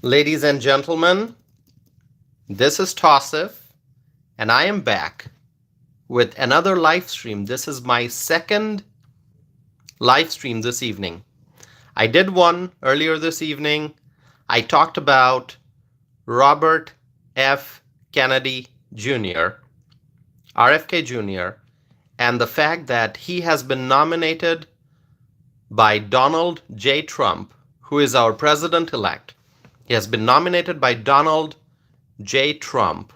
Ladies and gentlemen, this is Tosif, and I am back with another live stream. This is my second live stream this evening. I did one earlier this evening. I talked about Robert F. Kennedy Jr., RFK Jr., and the fact that he has been nominated by Donald J. Trump, who is our president-elect. He has been nominated by Donald J. Trump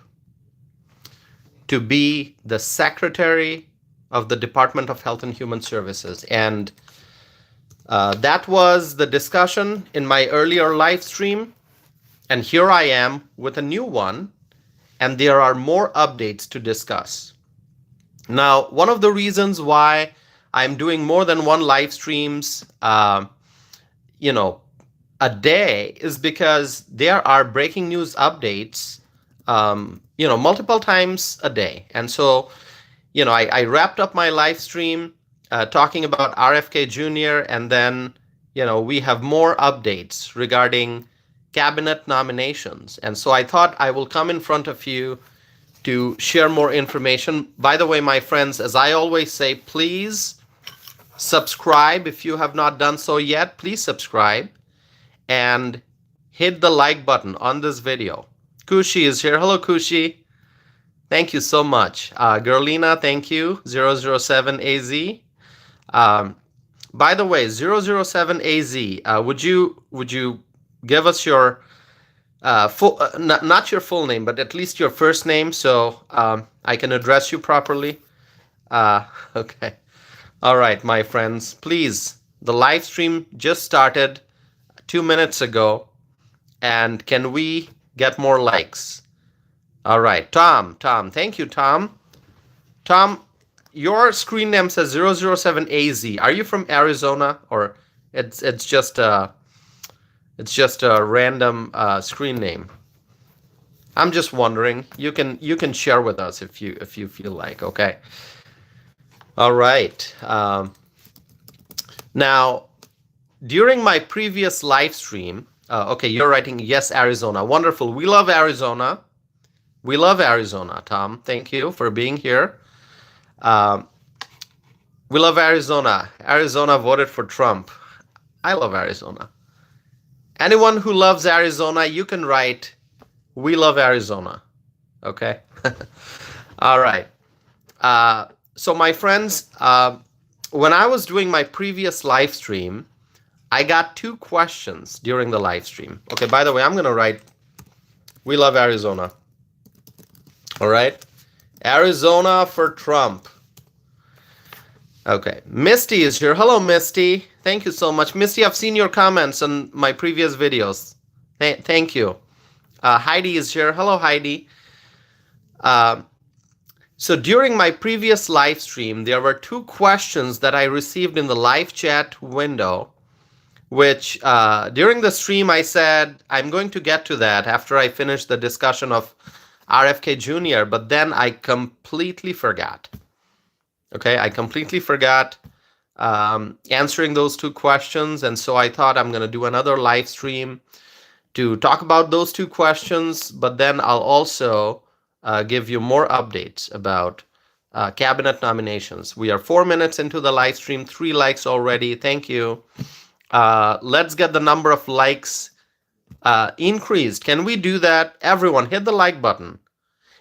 to be the Secretary of the Department of Health and Human Services. And that was the discussion in my earlier live stream. And here I am with a new one. And there are more updates to discuss. Now, one of the reasons why I'm doing more than one live streams, a day is because there are breaking news updates, multiple times a day. And so, I wrapped up my live stream talking about RFK Jr. and then, we have more updates regarding cabinet nominations. And so I thought I will come in front of you to share more information. By the way, my friends, as I always say, please subscribe if you have not done so yet. Please subscribe. And hit the like button on this video. Kushi is here. Hello, Kushi. Thank you so much. Gerlina, thank you. 007AZ. By the way, 007AZ, would you give us your full, not your full name, but at least your first name so I can address you properly? Okay. All right, my friends. Please, the live stream just started 2 minutes ago, and can we get more likes? All right, Tom, thank you, Tom. Tom, your screen name says 007AZ. Are you from Arizona, or it's just a random screen name? I'm just wondering. You can share with us if you feel like. Okay. All right. Now, during my previous live stream, okay, you're writing, yes, Arizona. Wonderful. We love Arizona. We love Arizona, Tom. Thank you for being here. We love Arizona. Arizona voted for Trump. I love Arizona. Anyone who loves Arizona, you can write, we love Arizona. Okay? All right. So my friends, when I was doing my previous live stream, I got 2 questions during the live stream. Okay, by the way, I'm going to write, we love Arizona. All right. Arizona for Trump. Okay. Misty is here. Hello, Misty. Thank you so much. Misty, I've seen your comments on my previous videos. Thank you. Heidi is here. Hello, Heidi. So during my previous live stream, there were 2 questions that I received in the live chat window, which during the stream I said I'm going to get to that after I finish the discussion of RFK Jr., but then I completely forgot. Okay, I completely forgot answering those 2 questions, and so I thought I'm going to do another live stream to talk about those 2 questions, but then I'll also give you more updates about cabinet nominations. We are 4 minutes into the live stream, 3 likes already. Thank you. Let's get the number of likes increased. Can we do that? Everyone, hit the like button.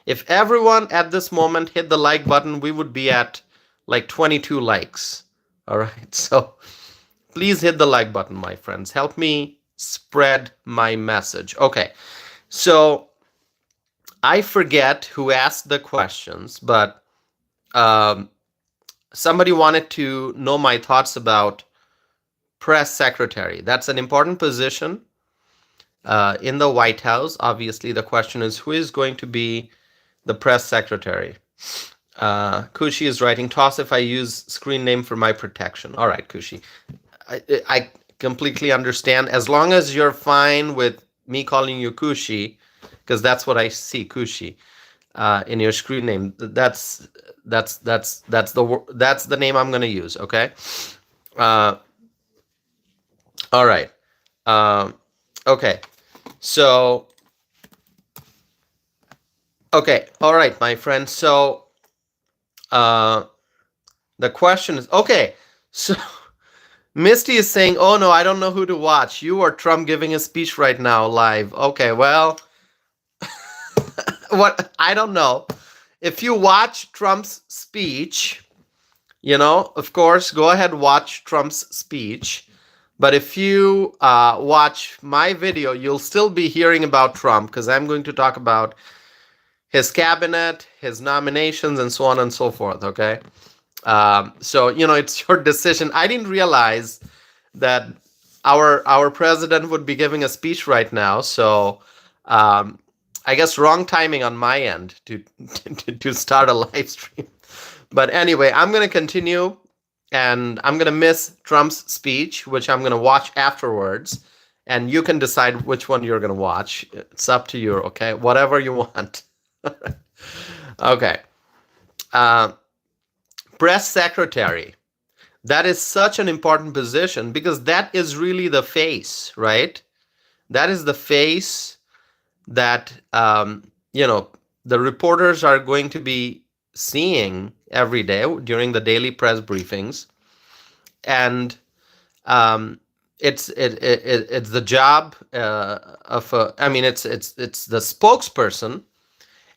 If everyone at this moment hit the like button, we would be at like 22 likes. All right, so please hit the like button, my friends. Help me spread my message. Okay, so I forget who asked the questions, but somebody wanted to know my thoughts about press secretary. That's an important position in the White House. Obviously, the question is, who is going to be the press secretary? Kushi is writing, toss if I use screen name for my protection. All right, Kushi. I completely understand. As long as you're fine with me calling you Kushi, because that's what I see, Kushi, in your screen name. That's the name I'm going to use. Okay. All right. Okay. So, okay, all right, my friend. So, uh, the question is, okay, so Misty is saying, "Oh no, I don't know who to watch. You or Trump giving a speech right now live." Okay, well, what I don't know. If you watch Trump's speech, of course, go ahead watch Trump's speech. But if you watch my video, you'll still be hearing about Trump because I'm going to talk about his cabinet, his nominations, and so on and so forth. Okay. So it's your decision. I didn't realize that our president would be giving a speech right now. So um, I guess wrong timing on my end to start a live stream. But anyway, I'm going to continue, and I'm going to miss Trump's speech, which I'm going to watch afterwards. And you can decide which one you're going to watch. It's up to you, okay? Whatever you want. Okay. Uh, Press secretary. That is such an important position because that is really the face, right? That is the face that, the reporters are going to be seeing every day during the daily press briefings. And it's the job it's the spokesperson.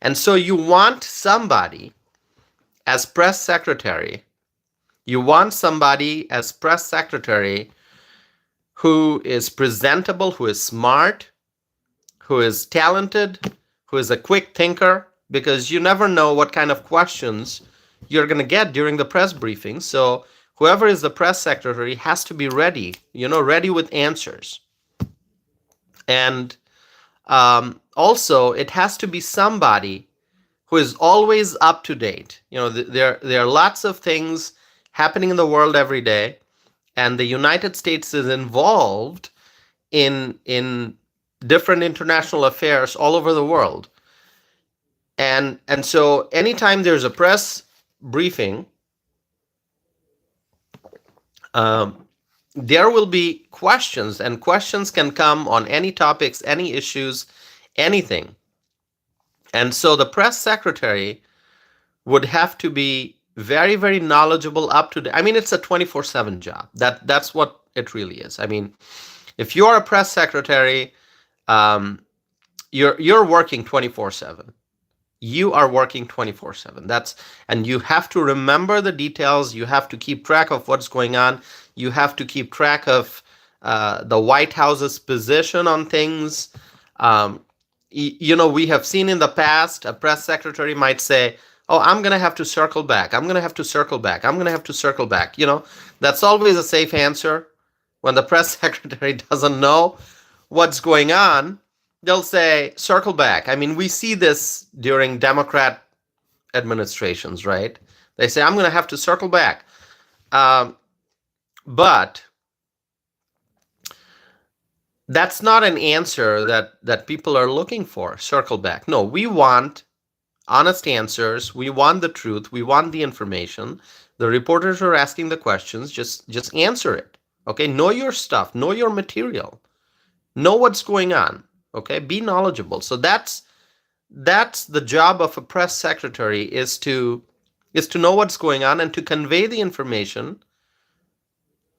And so you want somebody as press secretary. You want somebody as press secretary who is presentable, who is smart, who is talented, who is a quick thinker, because you never know what kind of questions you're going to get during the press briefing. So whoever is the press secretary has to be ready, ready with answers. And also, it has to be somebody who is always up to date. There are lots of things happening in the world every day, and the United States is involved in different international affairs all over the world. And so anytime there's a press briefing, there will be questions, and questions can come on any topics, any issues, anything. And so the press secretary would have to be very, very knowledgeable, up to date. I mean, it's a 24/7 job. That's what it really is. I mean, if you are a press secretary, you're working 24/7. You are working 24/7. And you have to remember the details. You have to keep track of what's going on. You have to keep track of the White House's position on things. We have seen in the past, a press secretary might say, "Oh, I'm going to have to circle back. I'm going to have to circle back. I'm going to have to circle back." That's always a safe answer. When the press secretary doesn't know what's going on, they'll say, "Circle back." I mean, we see this during Democrat administrations, right? They say, "I'm going to have to circle back." But that's not an answer that people are looking for, circle back. No, we want honest answers. We want the truth. We want the information. The reporters are asking the questions. Just answer it. Okay? Know your stuff. Know your material. Know what's going on. Okay? Be knowledgeable. So that's the job of a press secretary, is to know what's going on and to convey the information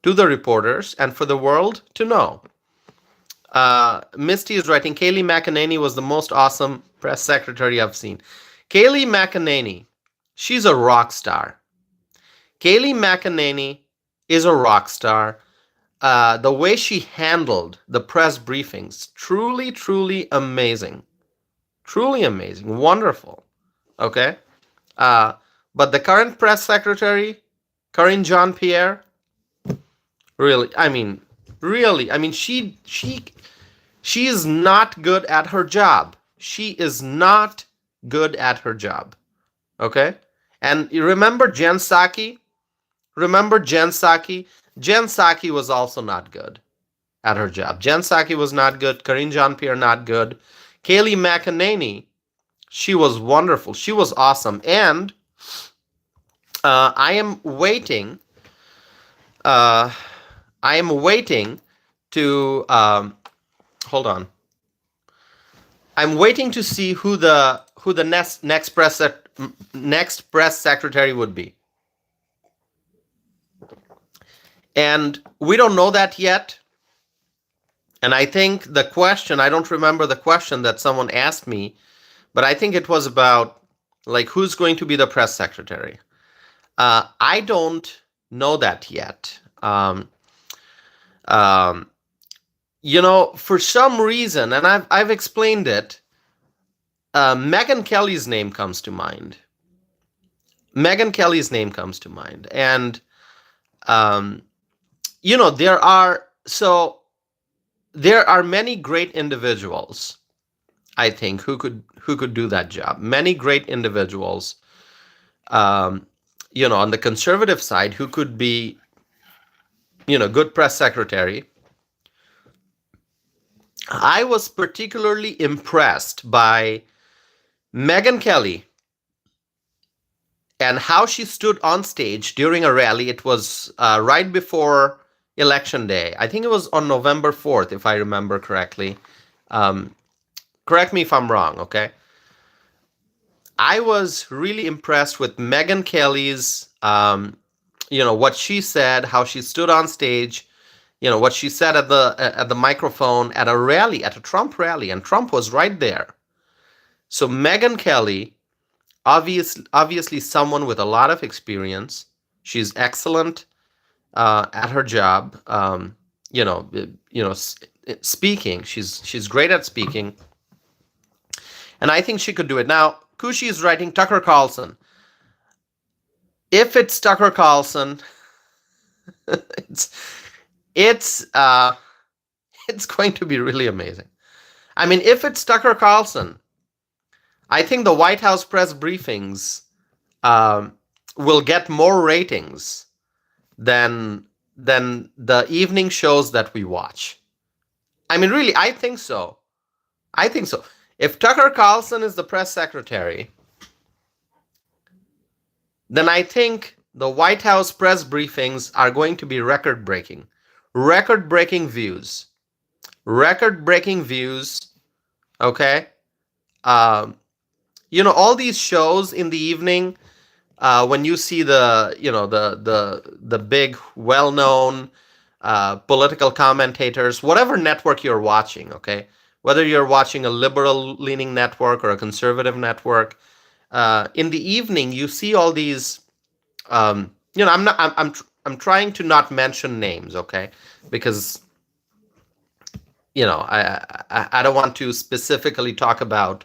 to the reporters and for the world to know. Misty is writing, Kayleigh McEnany was the most awesome press secretary I've seen. Kayleigh McEnany, she's a rock star. Kayleigh McEnany is a rock star. The way she handled the press briefings, truly, truly amazing. Truly amazing. Wonderful. Okay? But the current press secretary, Karine Jean-Pierre, really, she is not good at her job. She is not good at her job. Okay? And you remember Jen Psaki? Jen Psaki was also not good at her job. Jen Psaki was not good. Karine Jean-Pierre, not good. Kayleigh McEnany, she was wonderful. She was awesome. And I am waiting to hold on. I'm waiting to see who the next press secretary would be, and we don't know that yet. And I think the question, I don't remember the question that someone asked me, but I think it was about like who's going to be the press secretary. I don't know that yet. Um, for some reason, and I've explained it. Megyn Kelly's name comes to mind. Megyn Kelly's name comes to mind, and um, there are many great individuals, I think, who could do that job. Many great individuals, um, on the conservative side, who could be, good press secretary. I was particularly impressed by Megyn Kelly and how she stood on stage during a rally. It was right before Election Day. I think it was on November 4th, if I remember correctly. Um, Correct me if I'm wrong, okay? I was really impressed with Megyn Kelly's, what she said, how she stood on stage, what she said at the microphone at a rally, at a Trump rally, and Trump was right there. So Megyn Kelly, obviously someone with a lot of experience. She's excellent at her job. Speaking. She's great at speaking, and I think she could do it. Now, Kushi is writing Tucker Carlson. If it's Tucker Carlson, it's it's uh, it's going to be really amazing. I mean, if it's Tucker Carlson, I think the White House press briefings will get more ratings than the evening shows that we watch. I mean, really, I think so. I think so. If Tucker Carlson is the press secretary, then I think the White House press briefings are going to be record-breaking. Record-breaking views. Record-breaking views. Okay? All these shows in the evening, when you see the big, well-known political commentators, whatever network you're watching, okay? Whether you're watching a liberal-leaning network or a conservative network, in the evening you see all these. I'm trying to not mention names, okay? Because I don't want to specifically talk about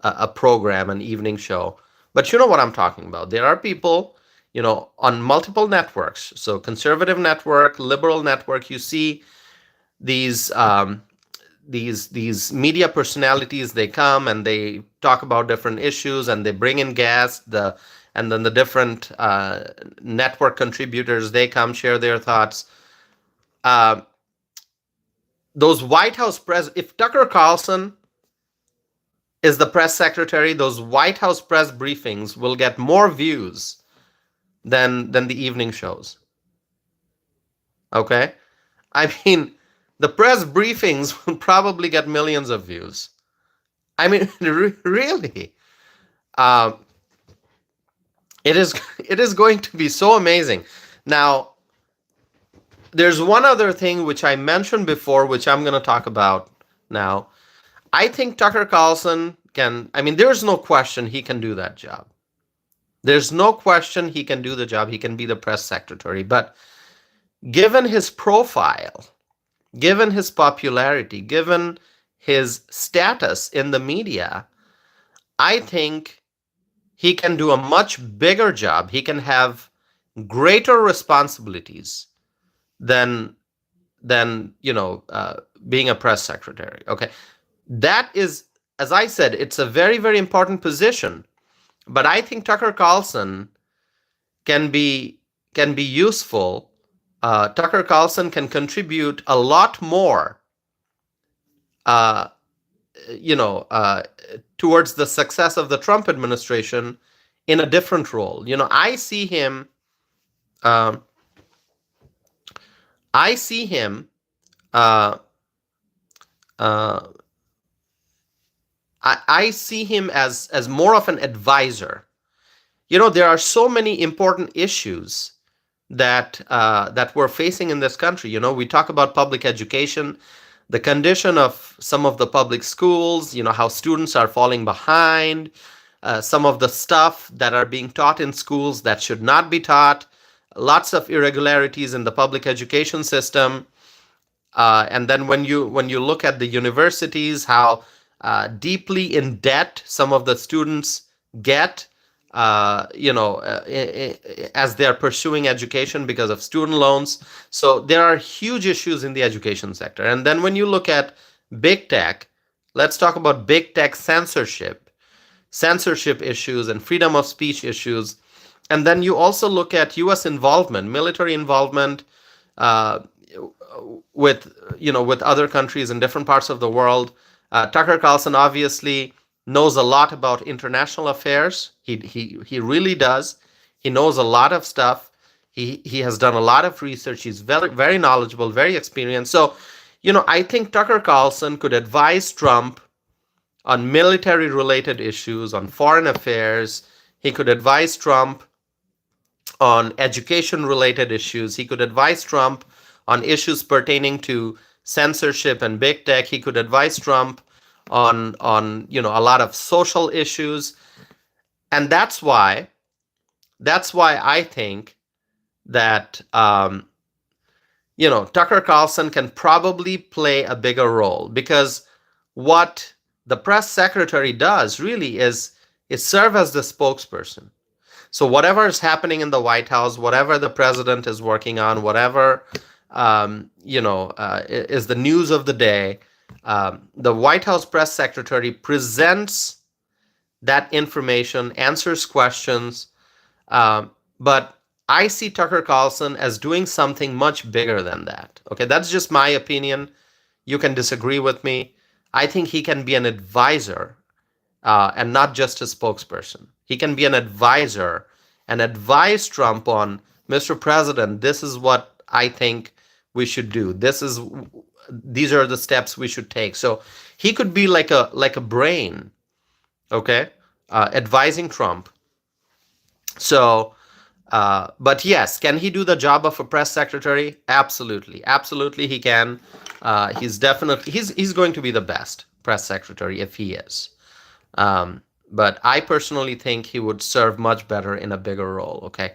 a program, an evening show, but you know what I'm talking about. There are people, on multiple networks. So conservative network, liberal network. You see these media personalities. They come and they talk about different issues, and they bring in guests. And then the different network contributors, they come share their thoughts. Those White House press. If Tucker Carlson is the press secretary, those White House press briefings will get more views than the evening shows. Okay? I mean, the press briefings will probably get millions of views. I mean, really. It is going to be so amazing. Now, there's one other thing which I mentioned before, which I'm going to talk about now. I think Tucker Carlson there's no question he can do that job. There's no question he can do the job. He can be the press secretary. But given his profile, given his popularity, given his status in the media, I think he can do a much bigger job. He can have greater responsibilities than being a press secretary. Okay. That is, as I said, it's a very, very important position. But I think Tucker Carlson can be useful. Tucker Carlson can contribute a lot more, uh, towards the success of the Trump administration in a different role. I see him. I see him. Uh, uh, I see him as more of an advisor. There are so many important issues that we're facing in this country. We talk about public education, the condition of some of the public schools, how students are falling behind, some of the stuff that are being taught in schools that should not be taught, lots of irregularities in the public education system. And then when you look at the universities, how deeply in debt some of the students get, as they're pursuing education because of student loans. So there are huge issues in the education sector. And then when you look at big tech, let's talk about big tech censorship issues and freedom of speech issues. And then you also look at U.S. involvement, military involvement, uh, with other countries in different parts of the world. Tucker Carlson obviously knows a lot about international affairs. He really does. He knows a lot of stuff. He has done a lot of research. He's very very knowledgeable, very experienced. So, I think Tucker Carlson could advise Trump on military related issues, on foreign affairs. He could advise Trump on education related issues. He could advise Trump on issues pertaining to censorship and big tech. He could advise Trump on a lot of social issues. And that's why I think that Tucker Carlson can probably play a bigger role, because what the press secretary does really is serve as the spokesperson. So whatever is happening in the White House, whatever the president is working on, whatever is the news of the day, the White House press secretary presents that information, answers questions. But I see Tucker Carlson as doing something much bigger than that. Okay, that's just my opinion. You can disagree with me. I think he can be an advisor, and not just a spokesperson. He can be an advisor and advise Trump on, Mr. President, this is what I think we should do. These are the steps we should take. So he could be like a brain, okay, advising Trump. So, but yes, can he do the job of a press secretary? Absolutely, absolutely, he can. He's going to be the best press secretary if he is. But I personally think he would serve much better in a bigger role. Okay.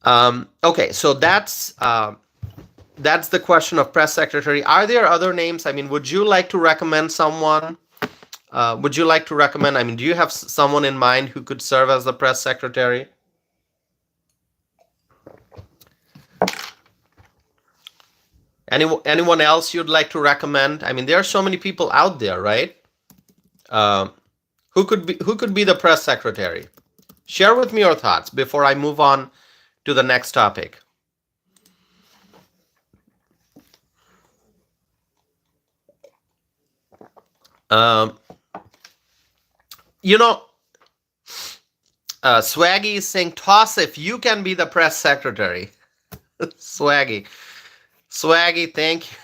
Okay. So that's the question of press secretary. Are there other names? I mean, would you like to recommend someone? Would you like to recommend? I mean, do you have someone in mind who could serve as the press secretary? Anyone else you'd like to recommend? I mean, there are so many people out there, right? Who could be the press secretary? Share with me your thoughts before I move on to the next topic. Swaggy is saying, toss if you can be the press secretary. Swaggy, thank you.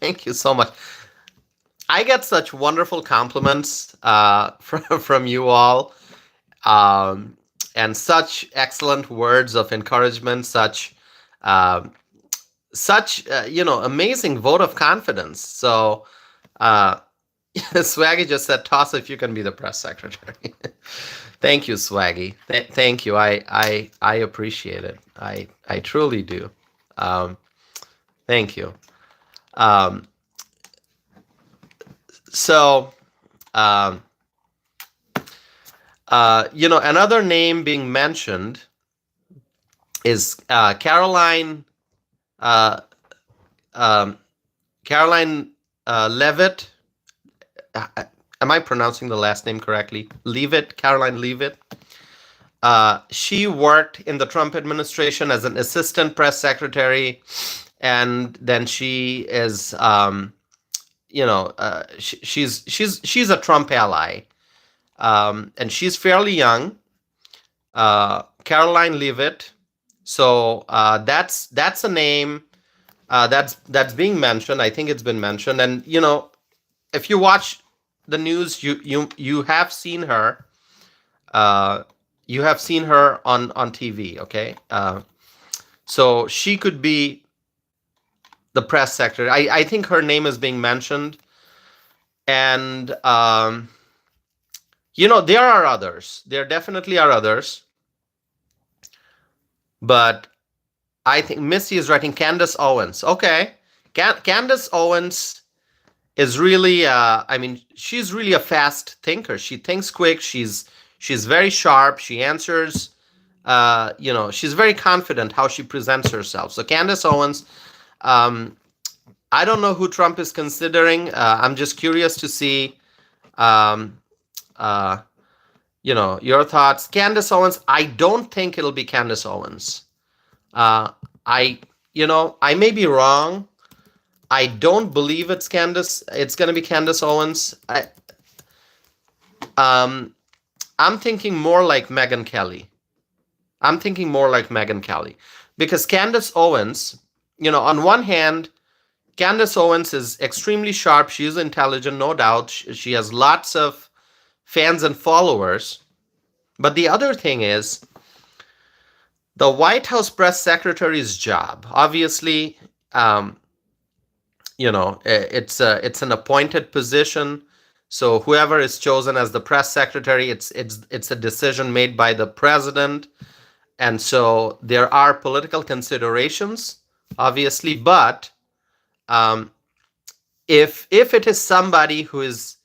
Thank you so much. I get such wonderful compliments from you all, and such excellent words of encouragement, such amazing vote of confidence. So Swaggy just said, toss if you can be the press secretary. Thank you, Swaggy. Thank you. I appreciate it. I truly do. Thank you. So, another name being mentioned is Caroline Levitt. Am I pronouncing the last name correctly? Leavitt, Caroline Leavitt. She worked in the Trump administration as an assistant press secretary, and then she is, she's a Trump ally, and she's fairly young. Caroline Leavitt. So that's a name that's being mentioned. I think it's been mentioned, and if you watch the news, you have seen her. Uh, you have seen her on TV. Okay, so she could be the press secretary. I think her name is being mentioned, and there are others. There definitely are others, but I think Missy is writing Candace Owens. Okay, Candace Owens is really she's really a fast thinker. She thinks quick. She's very sharp. She answers. She's very confident how she presents herself. So Candace Owens. um, I don't know who Trump is considering. I'm just curious to see um, uh, your thoughts. Candace Owens. I don't think it'll be Candace Owens. uh, I I may be wrong. I don't believe it's Candace. It's going to be Candace Owens. Um, I'm thinking more like Megyn Kelly. I'm thinking more like Megyn Kelly, because Candace Owens, on one hand, Candace Owens is extremely sharp. She is intelligent, no doubt. She has lots of fans and followers. But the other thing is the White House press secretary's job. Obviously, it's an appointed position. So whoever is chosen as the press secretary, it's a decision made by the president, and so there are political considerations, obviously. But um, if it is somebody who is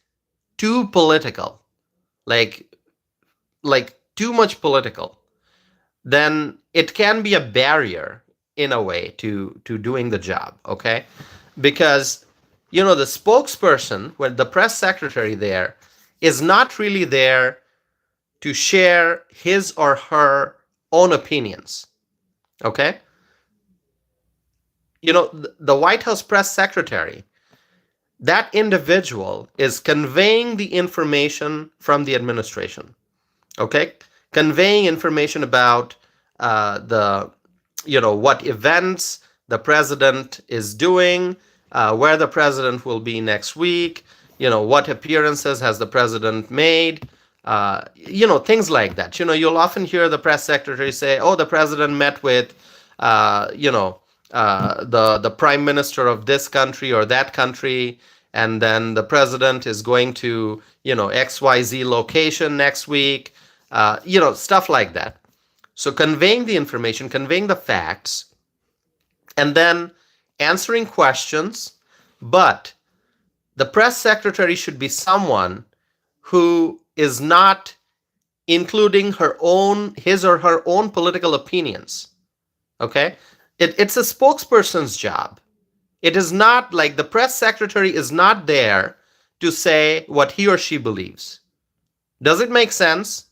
too political, like too much political, then it can be a barrier in a way to doing the job. Okay, because the spokesperson, when the press secretary there, is not really there to share his or her own opinions. Okay, the White House press secretary, that individual is conveying the information from the administration. Okay, conveying information about the what events the president is doing, where the president will be next week, what appearances has the president made, things like that. You'll often hear the press secretary say, "Oh, the president met with, the prime minister of this country or that country, and then the president is going to, XYZ location next week," stuff like that. So conveying the information, conveying the facts, and then answering questions. But the press secretary should be someone who is not including his or her own political opinions. Okay? It's a spokesperson's job. It is not like the press secretary is not there to say what he or she believes. Does it make sense?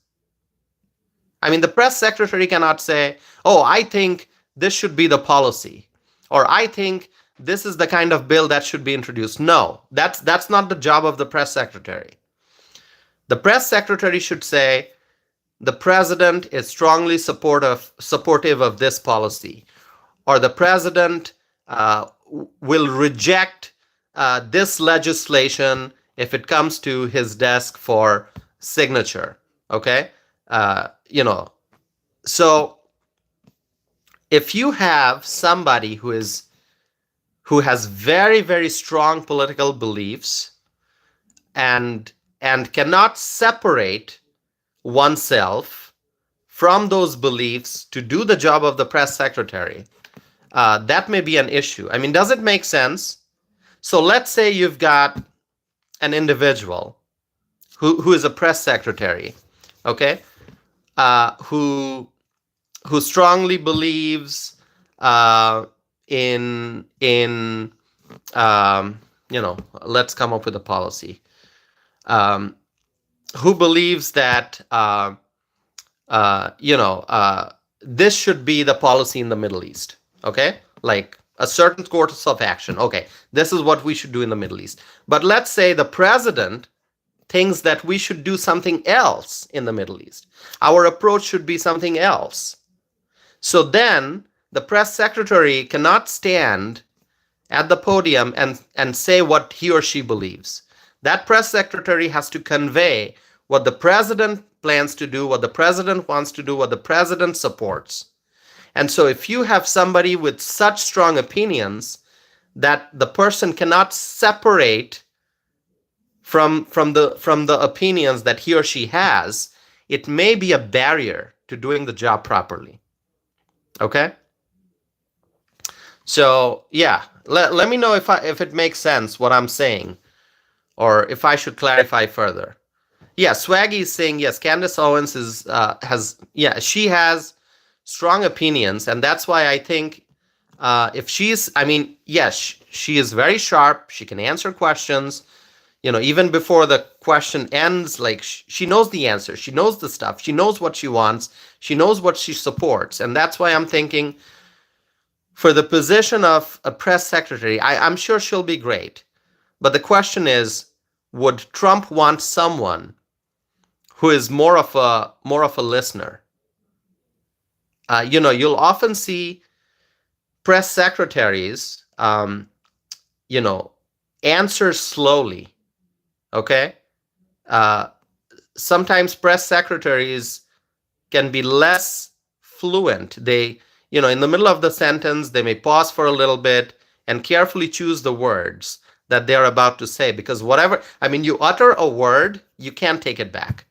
I mean, the press secretary cannot say, "Oh, I think this should be the policy," or "I think this is the kind of bill that should be introduced." No, that's not the job of the press secretary. The press secretary should say, "The president is strongly supportive of this policy," or "The president will reject this legislation if it comes to his desk for signature." Okay, so if you have somebody who has very, very strong political beliefs and cannot separate oneself from those beliefs to do the job of the press secretary, that may be an issue. I mean, does it make sense? So let's say you've got an individual who is a press secretary, okay, who strongly believes in let's come up with a policy. Who believes that this should be the policy in the Middle East? Okay, like a certain course of action. Okay, this is what we should do in the Middle East. But let's say the president thinks that we should do something else in the Middle East. Our approach should be something else. So then the press secretary cannot stand at the podium and say what he or she believes. That press secretary has to convey what the president plans to do, what the president wants to do, what the president supports. And so if you have somebody with such strong opinions that the person cannot separate from the opinions that he or she has, it may be a barrier to doing the job properly. Okay? So yeah, let me know if it makes sense what I'm saying, or if I should clarify further. Yeah, Swaggy is saying yes. Candace Owens she has strong opinions, and that's why I think if she's, I mean, yes, she is very sharp. She can answer questions. Even before the question ends, like she knows the answer. She knows the stuff. She knows what she wants. She knows what she supports, and that's why I'm thinking for the position of a press secretary, I'm sure she'll be great. But the question is, would Trump want someone who is more of a listener? You'll often see press secretaries, answer slowly. Okay, sometimes press secretaries can be less fluent. They, in the middle of the sentence, they may pause for a little bit and carefully choose the words that they're about to say, because you utter a word, you can't take it back.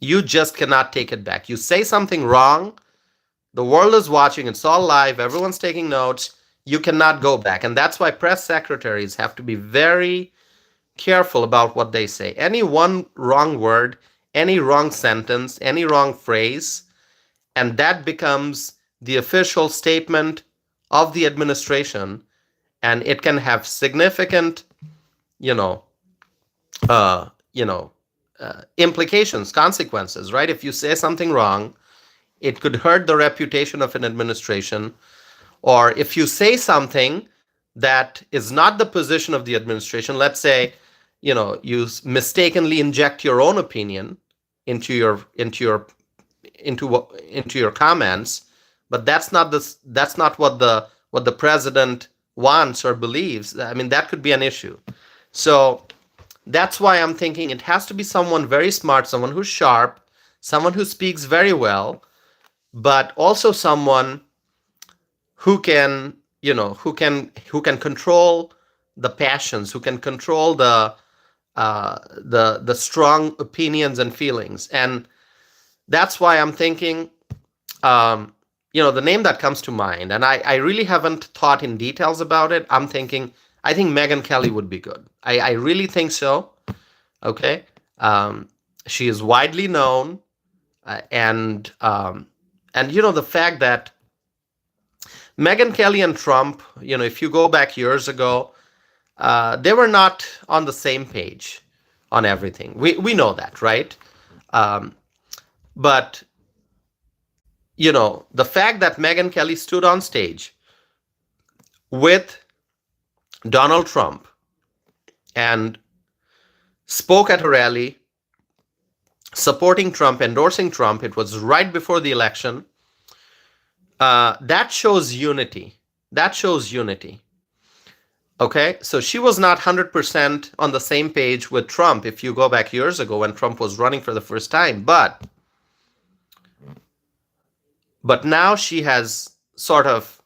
You just cannot take it back. You say something wrong, the world is watching, it's all live, everyone's taking notes, you cannot go back. And that's why press secretaries have to be very careful about what they say. Any one wrong word, any wrong sentence, any wrong phrase, and that becomes the official statement of the administration, and it can have significant, implications, consequences, right? If you say something wrong, it could hurt the reputation of an administration. Or if you say something that is not the position of the administration, let's say, you mistakenly inject your own opinion into your comments, but that's not what the president wants or believes. I mean, that could be an issue. So that's why I'm thinking it has to be someone very smart, someone who's sharp, someone who speaks very well, but also someone who can control the passions, who can control the strong opinions and feelings. And that's why I'm thinking, the name that comes to mind, and I really haven't thought in details about it. I think Megyn Kelly would be good. I really think so. Okay. She is widely known, and the fact that Megyn Kelly and Trump, if you go back years ago, they were not on the same page on everything. We know that, right? But the fact that Megyn Kelly stood on stage with Donald Trump and spoke at a rally supporting Trump, endorsing Trump, it was right before the election. That shows unity. Okay, so she was not 100% on the same page with Trump if you go back years ago when Trump was running for the first time, but now she has sort of,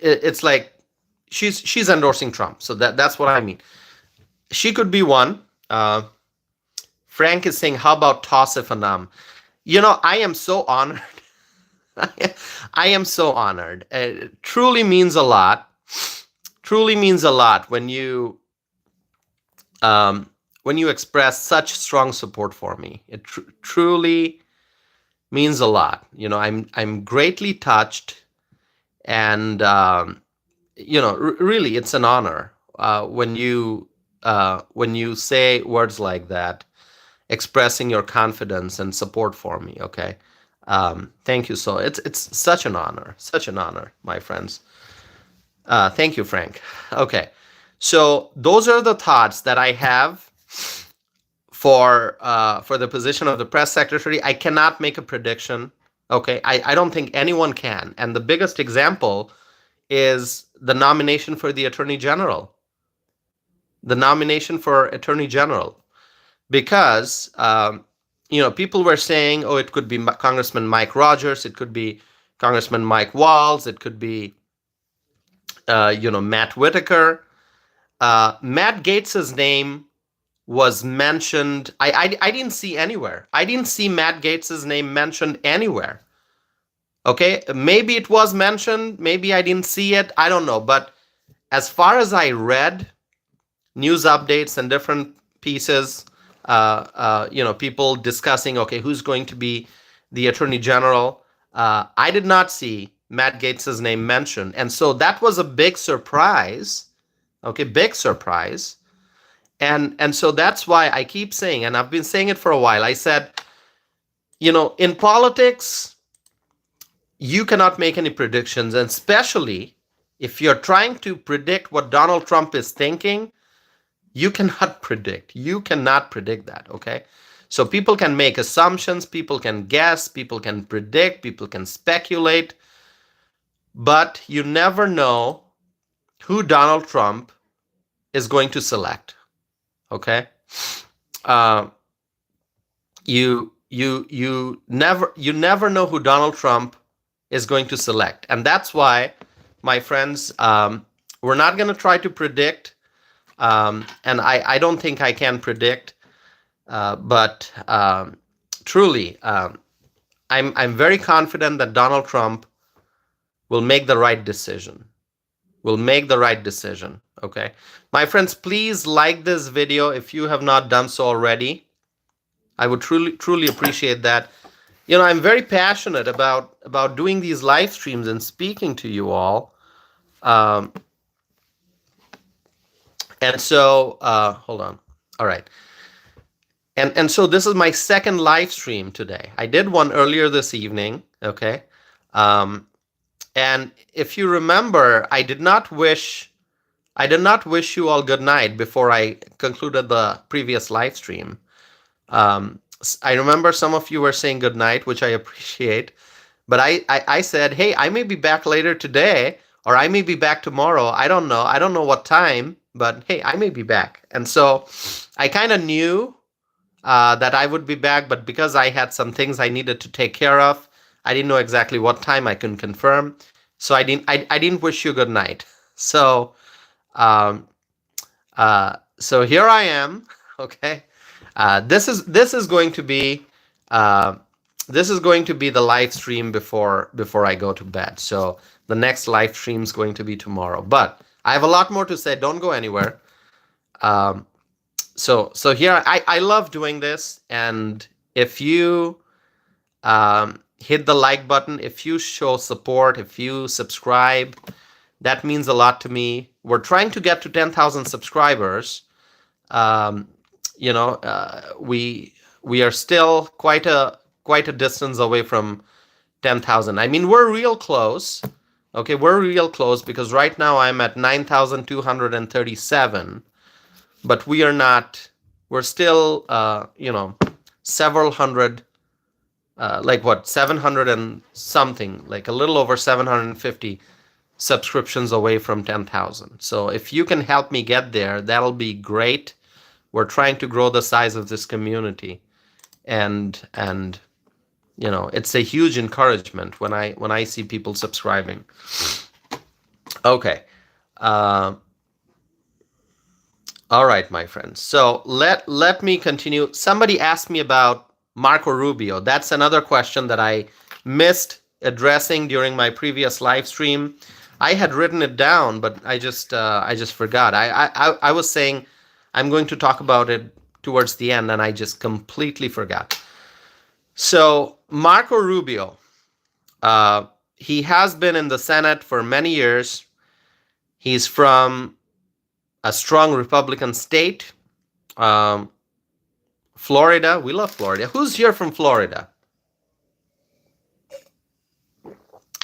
it's like she's endorsing Trump. So that's what I mean. She could be one. Frank is saying, how about Tausif Anam? I am so honored. I am so honored. It truly means a lot. Truly means a lot when you express such strong support for me. It truly means a lot. I'm greatly touched, and really, it's an honor when you say words like that, expressing your confidence and support for me. Okay. Thank you. So it's such an honor, my friends. Thank you, Frank. Okay. So those are the thoughts that I have for the position of the press secretary. I cannot make a prediction. Okay. I don't think anyone can. And the biggest example is the nomination for the Attorney General. The nomination for Attorney General. Because, people were saying, oh, it could be Congressman Mike Rogers, it could be Congressman Mike Walz, it could be, Matt Whitaker. Matt Gaetz's name was mentioned. I didn't see anywhere. I didn't see Matt Gaetz's name mentioned anywhere. Okay, maybe it was mentioned, maybe I didn't see it, I don't know. But as far as I read news updates and different pieces, people discussing, okay, who's going to be the Attorney General, I did not see Matt Gaetz's name mentioned. And so that was a big surprise, okay, big surprise. And so that's why I keep saying, and I've been saying it for a while, I said, in politics, you cannot make any predictions, and especially if you're trying to predict what Donald Trump is thinking, you cannot predict. You cannot predict that, okay? So people can make assumptions, people can guess, people can predict, people can speculate, but you never know who Donald Trump is going to select, okay? You never know who Donald Trump is going to select. And that's why, my friends, we're not going to try to predict. And I don't think I can predict. But truly, I'm very confident that Donald Trump will make the right decision. Okay? My friends, please like this video if you have not done so already. I would truly appreciate that. I'm very passionate about doing these live streams and speaking to you all. And so, hold on. All right. And so this is my second live stream today. I did one earlier this evening. Okay. And if you remember, I did not wish you all good night before I concluded the previous live stream. I remember some of you were saying good night, which I appreciate. But I said, hey, I may be back later today, or I may be back tomorrow. I don't know. I don't know what time, but hey, I may be back. And so I kind of knew that I would be back, but because I had some things I needed to take care of, I didn't know exactly what time. I couldn't confirm. So I didn't wish you good night. So so here I am. Okay. This is going to be the live stream before I go to bed. So the next live stream is going to be tomorrow. But I have a lot more to say. Don't go anywhere. So here I love doing this, and if you hit the like button, if you show support, if you subscribe, that means a lot to me. We're trying to get to 10,000 subscribers. We are still quite a distance away from 10,000. I mean, we're real close. Okay, we're real close because right now I'm at 9,237, but we are not. We're still, several hundred, 700 and something, like a little over 750 subscriptions away from 10,000. So if you can help me get there, that'll be great. We're trying to grow the size of this community, and it's a huge encouragement when I see people subscribing. Okay, all right, my friends. So let me continue. Somebody asked me about Marco Rubio. That's another question that I missed addressing during my previous live stream. I had written it down, but I just forgot. I was saying I'm going to talk about it towards the end, and I just completely forgot. So Marco Rubio, he has been in the Senate for many years. He's from a strong Republican state, Florida. We love Florida. Who's here from Florida?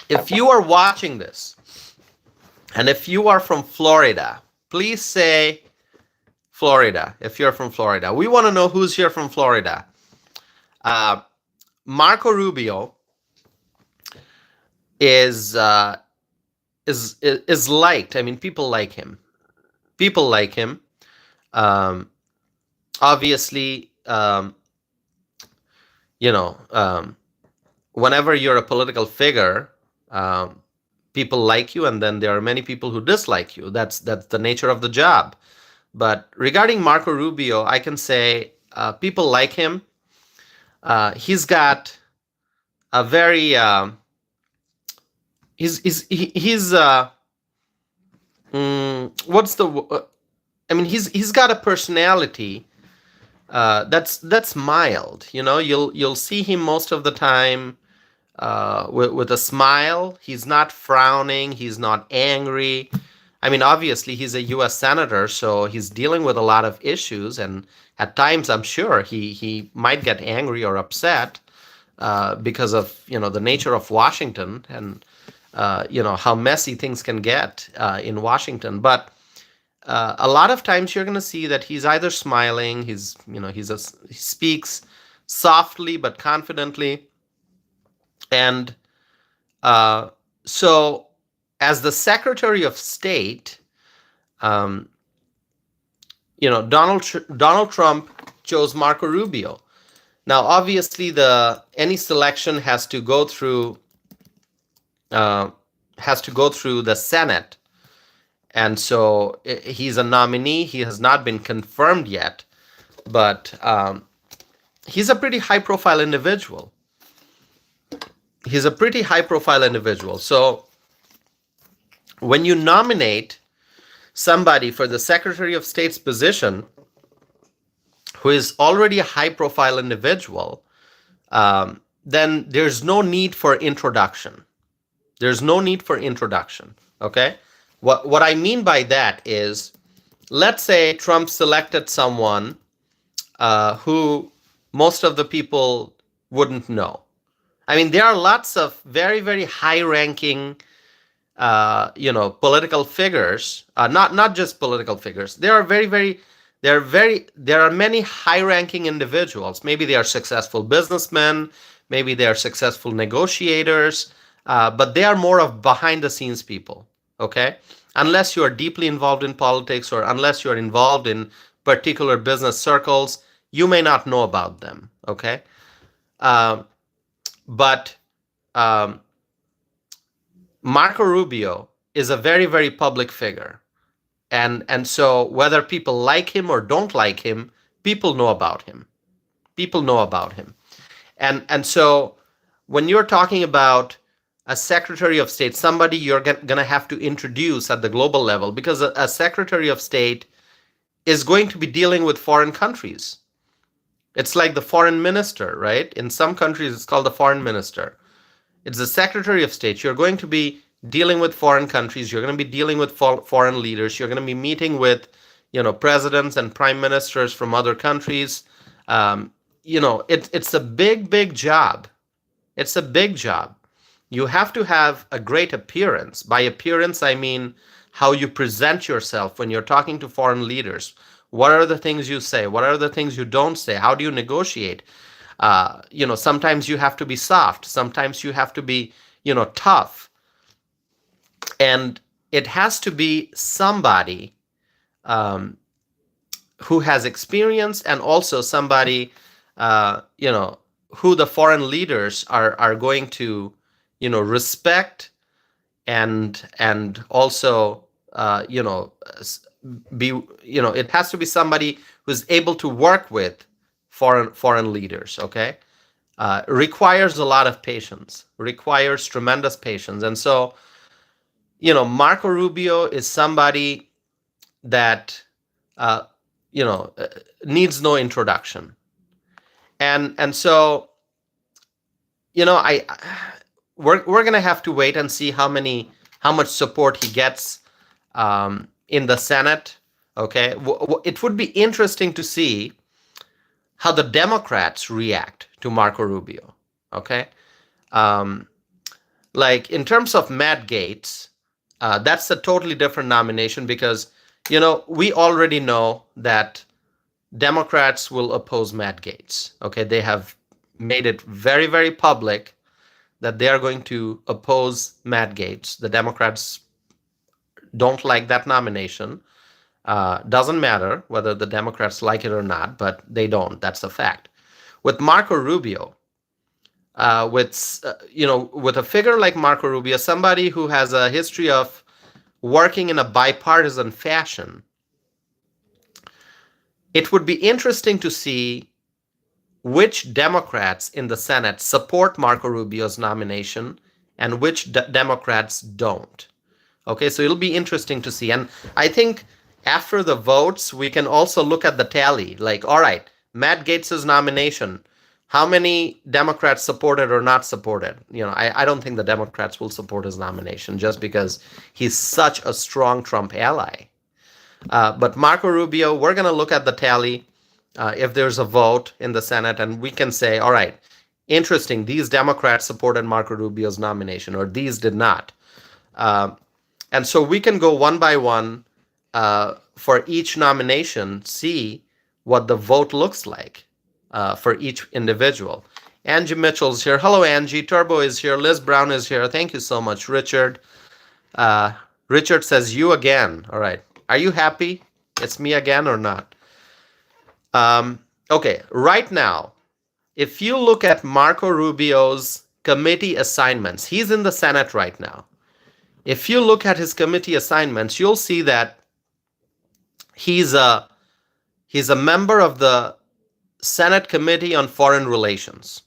If you are watching this, and if you are from Florida, please say Florida, if you're from Florida. We want to know who's here from Florida. Marco Rubio is is liked. I mean, people like him. People like him. Um, Obviously, you know, whenever you're a political figure, um, people like you, and then there are many people who dislike you. That's the nature of the job. But regarding Marco Rubio, I can say people like him. He's got a very he's what's the I mean he's got a personality that's mild. You know, you'll see him most of the time with a smile. He's not frowning. He's not angry. I mean, obviously, he's a U.S. senator, so he's dealing with a lot of issues, and at times, I'm sure he might get angry or upset because of the nature of Washington and how messy things can get in Washington. But a lot of times, you're going to see that he's either smiling. He speaks softly but confidently, and so as the Secretary of State, um, Donald Trump chose Marco Rubio. Now, obviously, any selection has to go through the Senate, and so he's a nominee. He has not been confirmed yet, but he's a pretty high-profile individual. So when you nominate somebody for the Secretary of State's position who is already a high-profile individual, then there's no need for introduction. Okay? What I mean by that is, let's say Trump selected someone who most of the people wouldn't know. I mean, there are lots of very, very high-ranking political figures, not just political figures. There are many high-ranking individuals. Maybe they are successful businessmen, maybe they are successful negotiators, but they are more of behind-the-scenes people. Okay, unless you are deeply involved in politics or unless you are involved in particular business circles, you may not know about them. Okay, but Marco Rubio is a very, very public figure. And so whether people like him or don't like him, people know about him. And so when you're talking about a Secretary of State, somebody you're going to have to introduce at the global level, because a Secretary of State is going to be dealing with foreign countries. It's like the foreign minister, right? In some countries, it's called the foreign minister. It's the Secretary of State. You're going to be dealing with foreign countries. You're going to be dealing with foreign leaders. You're going to be meeting with, presidents and prime ministers from other countries. It's a big, big job. It's a big job. You have to have a great appearance. By appearance, I mean how you present yourself when you're talking to foreign leaders. What are the things you say? What are the things you don't say? How do you negotiate? Sometimes you have to be soft. Sometimes you have to be, tough. And it has to be somebody who has experience, and also somebody, who the foreign leaders are going to, respect, and also, it has to be somebody who's able to work with foreign leaders. Okay, requires a lot of patience, requires tremendous patience, and so Marco Rubio is somebody that needs no introduction, and so we're gonna have to wait and see how much support he gets in the Senate. Okay, it would be interesting to see how the Democrats react to Marco Rubio. Okay, like in terms of Matt Gaetz, that's a totally different nomination, because we already know that Democrats will oppose Matt Gaetz. Okay, they have made it very, very public that they are going to oppose Matt Gaetz. The Democrats don't like that nomination. Doesn't matter whether the Democrats like it or not, but they don't. That's a fact. With Marco Rubio, with a figure like Marco Rubio, somebody who has a history of working in a bipartisan fashion, it would be interesting to see which Democrats in the Senate support Marco Rubio's nomination and which Democrats don't. Okay, so it'll be interesting to see. And I think after the votes, we can also look at the tally. Like, all right, Matt Gaetz's nomination, how many Democrats supported or not supported? I don't think the Democrats will support his nomination just because he's such a strong Trump ally. But Marco Rubio, we're going to look at the tally if there's a vote in the Senate, and we can say, all right, interesting, these Democrats supported Marco Rubio's nomination, or these did not. And so we can go one by one for each nomination, see what the vote looks like for each individual. Angie Mitchell's here. Hello, Angie. Turbo is here. Liz Brown is here. Thank you so much, Richard. Richard says, you again. All right. Are you happy? It's me again or not? Okay. Right now, if you look at Marco Rubio's committee assignments, he's in the Senate right now. If you look at his committee assignments, you'll see that he's a member of the Senate Committee on Foreign Relations.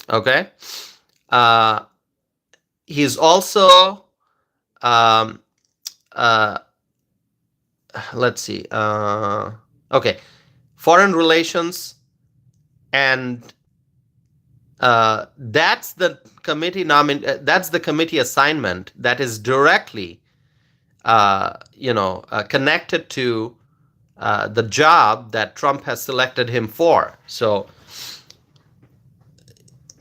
Okay? He's also, let's see, okay, Foreign Relations, and that's the committee assignment that is directly connected to the job that Trump has selected him for. So,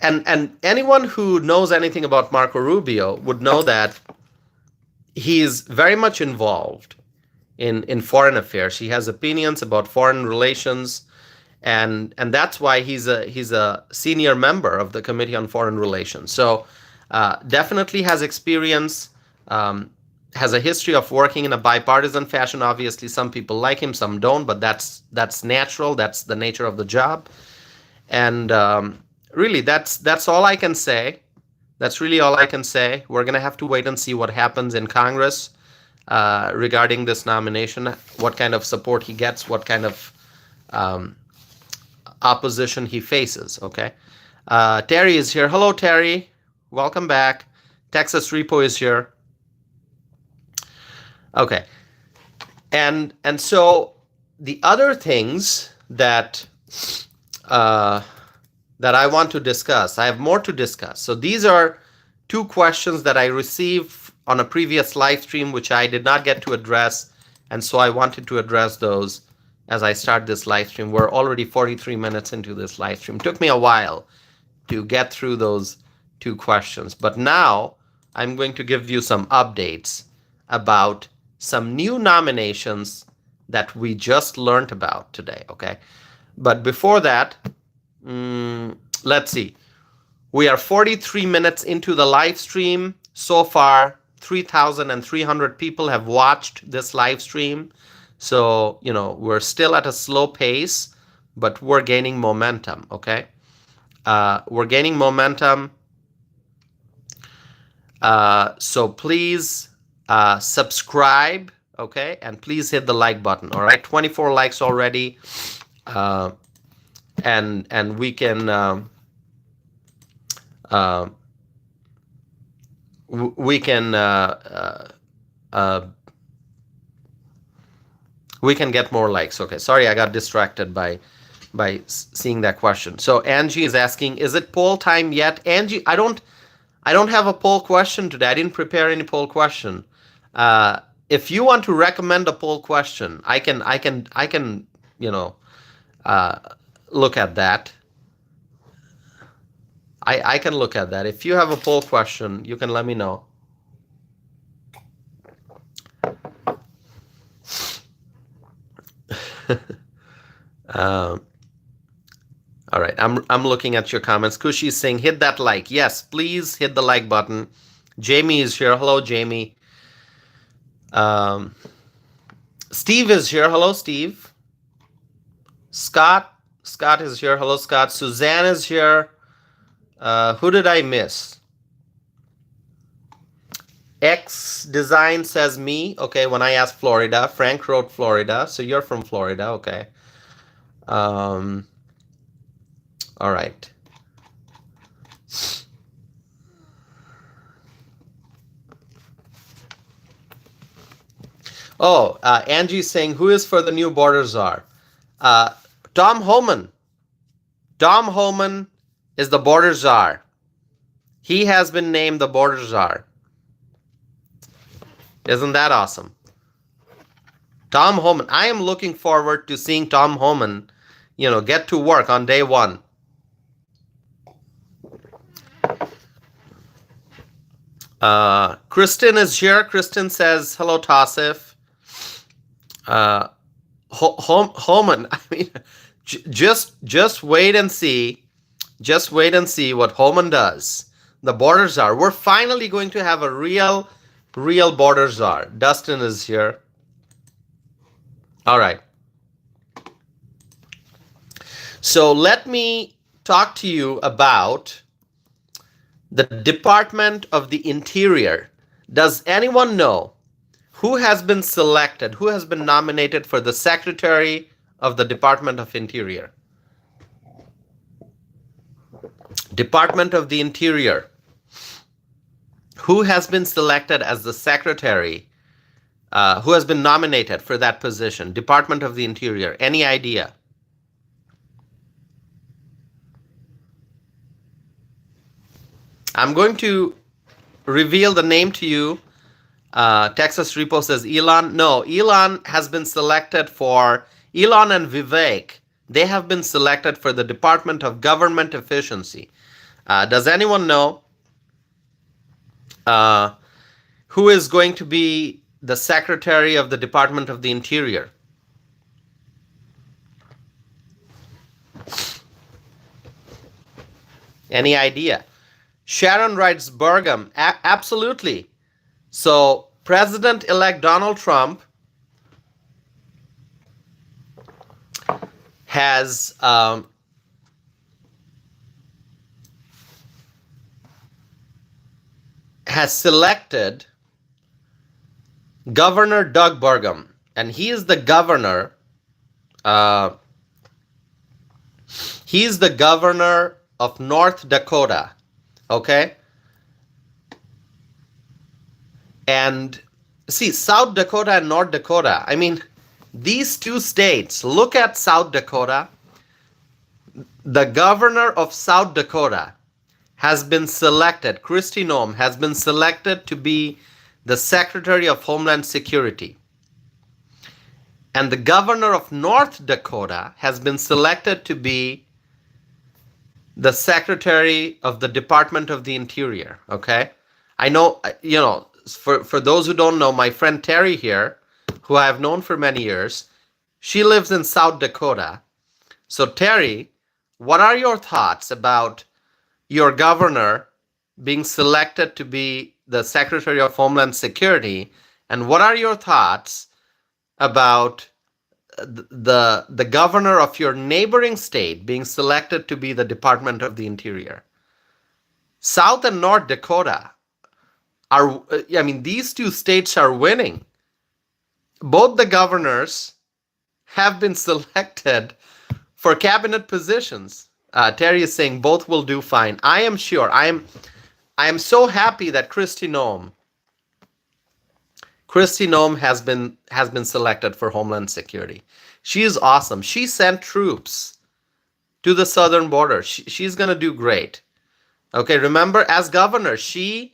and anyone who knows anything about Marco Rubio would know that he's very much involved in foreign affairs. He has opinions about foreign relations, and that's why he's a senior member of the Committee on Foreign Relations. So definitely has experience, has a history of working in a bipartisan fashion. Obviously, some people like him, some don't, but that's natural. That's the nature of the job. And really, that's all I can say. That's really all I can say. We're going to have to wait and see what happens in Congress regarding this nomination, what kind of support he gets, what kind of opposition he faces, okay? Terry is here. Hello, Terry. Welcome back. Texas Repo is here. Okay. And so the other things that I want to discuss, I have more to discuss. So these are two questions that I received on a previous live stream, which I did not get to address. And so I wanted to address those as I start this live stream. We're already 43 minutes into this live stream. It took me a while to get through those two questions. But now I'm going to give you some updates about some new nominations that we just learned about today, okay? But before that, let's see. We are 43 minutes into the live stream. So far, 3,300 people have watched this live stream. So, we're still at a slow pace, but we're gaining momentum, okay? We're gaining momentum. So please subscribe, okay? And please hit the like button, all right? 24 likes already. And we can we can get more likes. Okay, sorry, I got distracted by seeing that question. So Angie is asking, is it poll time yet? Angie, I don't have a poll question today. I didn't prepare any poll question. If you want to recommend a poll question, I can look at that. I can look at that. If you have a poll question, you can let me know. All right, I'm looking at your comments. Kushi is saying, hit that like. Yes, please hit the like button. Jamie is here. Hello, Jamie. Um, Steve is here. Hello, Steve. Scott. Scott is here. Hello, Scott. Suzanne is here. Who did I miss? X Design says me. Okay, when I asked Florida, Frank wrote Florida. So you're from Florida. Okay. Um, all right. Oh, Angie's saying, who is for the new border czar? Uh, Tom Homan. Tom Homan is the border czar. He has been named the border czar. Isn't that awesome? Tom Homan. I am looking forward to seeing Tom Homan, get to work on day one. Kristen is here. Kristen says, hello, Tassif. Homan, I mean, just wait and see. Just wait and see what Homan does. The border czar. We're finally going to have a real border czar. Dustin is here. All right. So let me talk to you about the Department of the Interior. Does anyone know who has been selected, who has been nominated for the Secretary of the Department of Interior? Department of the Interior. Who has been selected as the Secretary? Who has been nominated for that position? Department of the Interior. Any idea? I'm going to reveal the name to you. Texas Repo says Elon. No, Elon has been selected for, Elon and Vivek, they have been selected for the Department of Government Efficiency. Does anyone know who is going to be the Secretary of the Department of the Interior? Any idea? Sharon writes Burgum. Absolutely. So President-elect Donald Trump has selected Governor Doug Burgum, and he is the governor. He's the governor of North Dakota. Okay. And see, South Dakota and North Dakota, I mean, these two states, look at South Dakota. The governor of South Dakota has been selected, Kristi Noem has been selected to be the Secretary of Homeland Security. And the governor of North Dakota has been selected to be the Secretary of the Department of the Interior. Okay. I know, for those who don't know, my friend Terry here, who I have known for many years, she lives in South Dakota. So Terry, what are your thoughts about your governor being selected to be the Secretary of Homeland Security? And what are your thoughts about the governor of your neighboring state being selected to be the Department of the Interior? South and North Dakota are, I mean, these two states are winning. Both the governors have been selected for cabinet positions. Terry is saying both will do fine. I am sure. I am so happy that Kristi Noem has been selected for Homeland Security. She is awesome. She sent troops to the southern border. She's going to do great. Okay, remember, as governor, she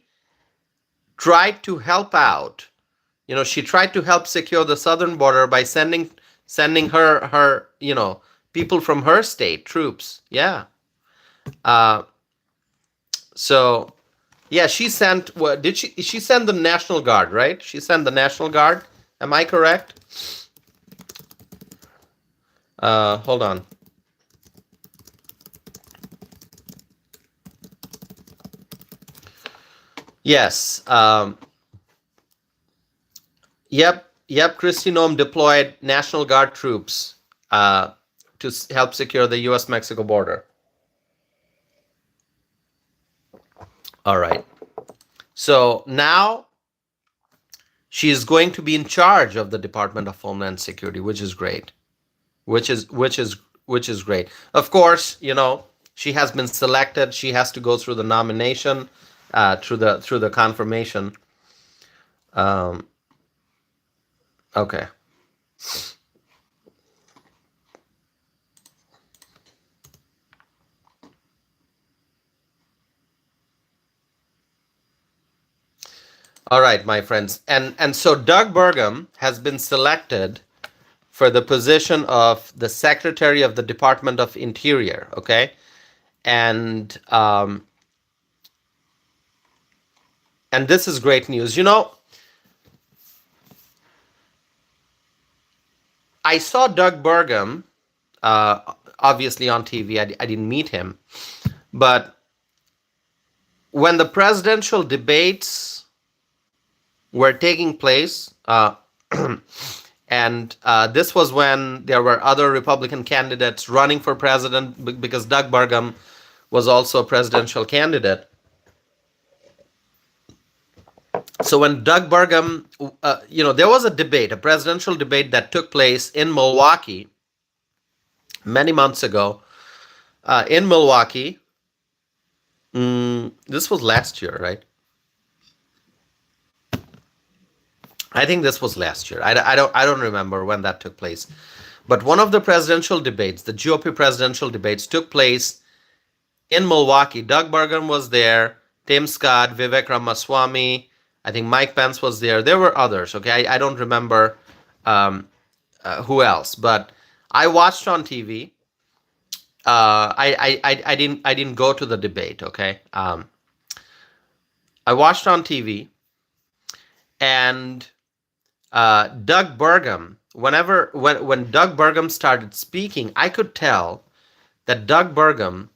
tried to help out. She tried to help secure the southern border by sending her people from her state, troops. Yeah. So yeah, she sent, what did she sent the National Guard, right? She sent the National Guard. Am I correct? Hold on. Yes. Yep. Kristi Noem deployed National Guard troops uh, to help secure the U.S.-Mexico border. All right. So now she is going to be in charge of the Department of Homeland Security, which is great. Which is great. Of course, she has been selected. She has to go through the nomination, through the confirmation. Um, okay. All right, my friends. And so Doug Burgum has been selected for the position of the Secretary of the Department of Interior, okay? And and this is great news. I saw Doug Burgum, obviously on TV. I didn't meet him, but when the presidential debates were taking place, and this was when there were other Republican candidates running for president, because Doug Burgum was also a presidential candidate. So when Doug Burgum, there was a presidential debate that took place in Milwaukee many months ago. In Milwaukee, this was last year, right? I think this was last year. I don't remember when that took place. But one of the presidential debates, the GOP presidential debates, took place in Milwaukee. Doug Burgum was there, Tim Scott, Vivek Ramaswamy, I think Mike Pence was there. There were others, okay? I don't remember who else, but I watched on TV. I didn't go to the debate, okay? I watched on TV, and Doug Burgum, when Doug Burgum started speaking, I could tell that Doug Burgum,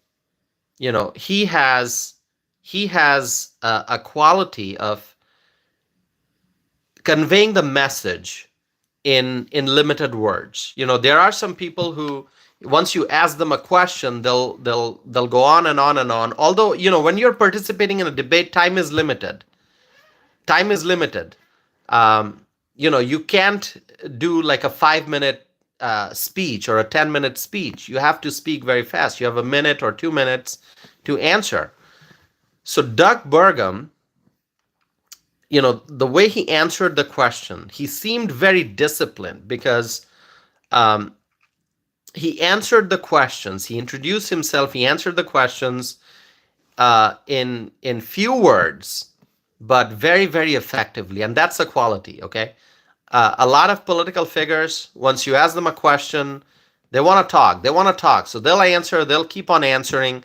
he has a quality of conveying the message in limited words. There are some people who, once you ask them a question, they'll go on and on and on. Although, when you're participating in a debate, time is limited. You can't do like a 5-minute speech or a 10-minute speech. You have to speak very fast. You have a minute or 2 minutes to answer. So Doug Burgum, the way he answered the question, he seemed very disciplined, because he answered the questions. He introduced himself. He answered the questions in few words, but very, very effectively. And that's a quality, okay? A lot of political figures, once you ask them a question, they want to talk. So they'll answer. They'll keep on answering.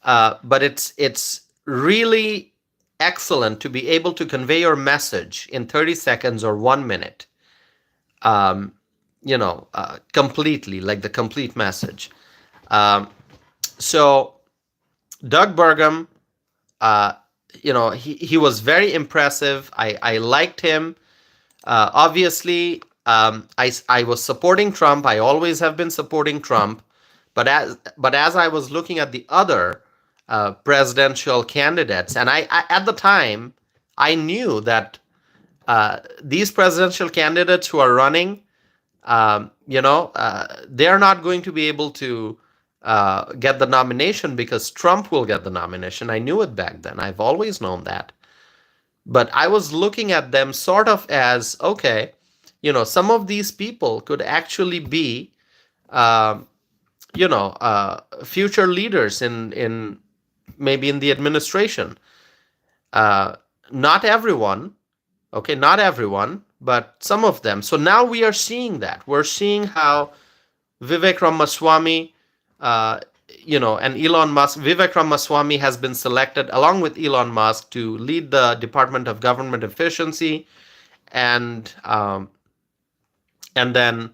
But it's really excellent to be able to convey your message in 30 seconds or 1 minute, completely, like the complete message. So Doug Burgum, he was very impressive. I liked him. Obviously, I was supporting Trump. I always have been supporting Trump. But as I was looking at the other presidential candidates, and I at the time I knew that these presidential candidates who are running, they are not going to be able to get the nomination, because Trump will get the nomination. I knew it back then. I've always known that. But I was looking at them sort of as, okay, some of these people could actually be, future leaders in maybe in the administration. Not everyone, okay, not everyone, but some of them. So now we are seeing that. We're seeing how Vivek Ramaswamy, and Elon Musk. Vivek Ramaswamy has been selected along with Elon Musk to lead the Department of Government Efficiency, and then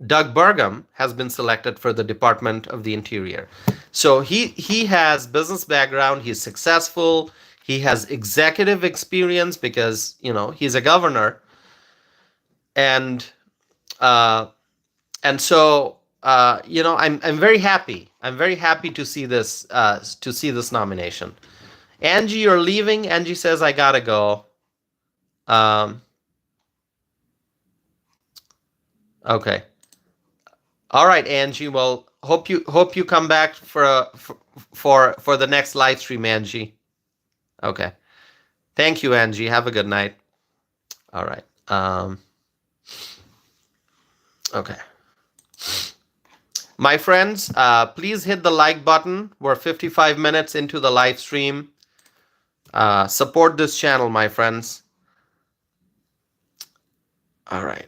Doug Burgum has been selected for the Department of the Interior. So he has business background. He's successful. He has executive experience, because he's a governor. and uh, so I'm very happy. I'm very happy to see this nomination. Angie, you're leaving. Angie says I gotta go. Um, okay. All right, Angie. Well, hope you come back for the next live stream, Angie. Okay. Thank you, Angie. Have a good night. All right. Okay. My friends, please hit the like button. We're 55 minutes into the live stream. Support this channel, my friends. All right.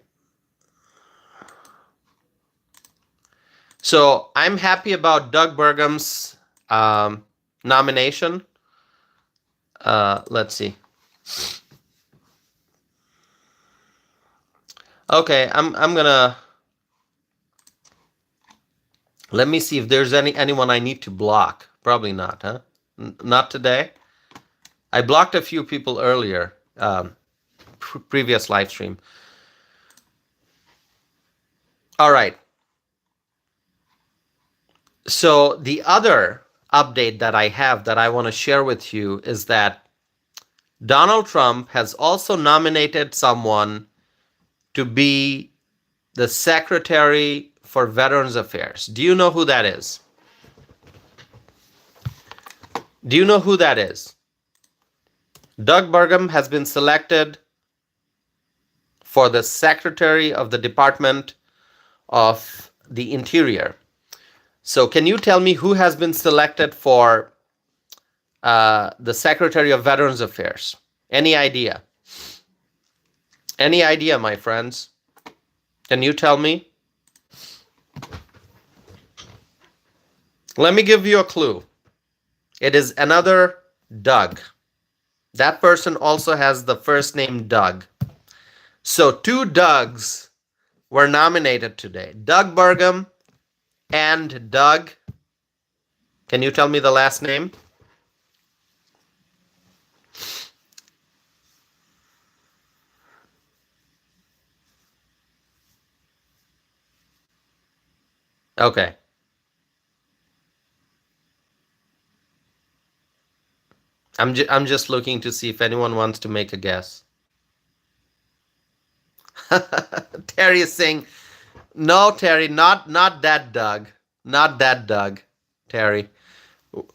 So I'm happy about Doug Burgum's nomination. Let's see. Okay, I'm gonna let me see if there's anyone I need to block. Probably not, huh? Not today. I blocked a few people earlier, previous live stream. All right. So the other update that I have that I want to share with you is that Donald Trump has also nominated someone to be the Secretary for Veterans Affairs. Do you know who that is? Do you know who that is? Doug Burgum has been selected for the Secretary of the Department of the Interior. So can you tell me who has been selected for the Secretary of Veterans Affairs? Any idea? Any idea, my friends? Can you tell me? Let me give you a clue. It is another Doug. That person also has the first name Doug. So two Dougs were nominated today. Doug Burgum and Doug. Can you tell me the last name? Okay. I'm just looking to see if anyone wants to make a guess. Terry is saying, no, Terry, not that Doug. Not that Doug, Terry.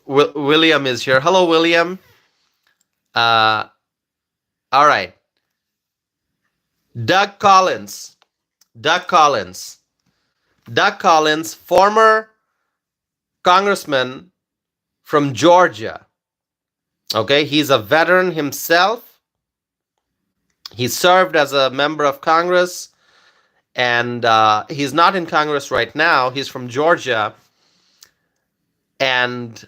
William is here. Hello, William. All right. Doug Collins. Doug Collins. Doug Collins, former congressman from Georgia. Okay, he's a veteran himself. He served as a member of Congress, and he's not in Congress right now. He's from Georgia. And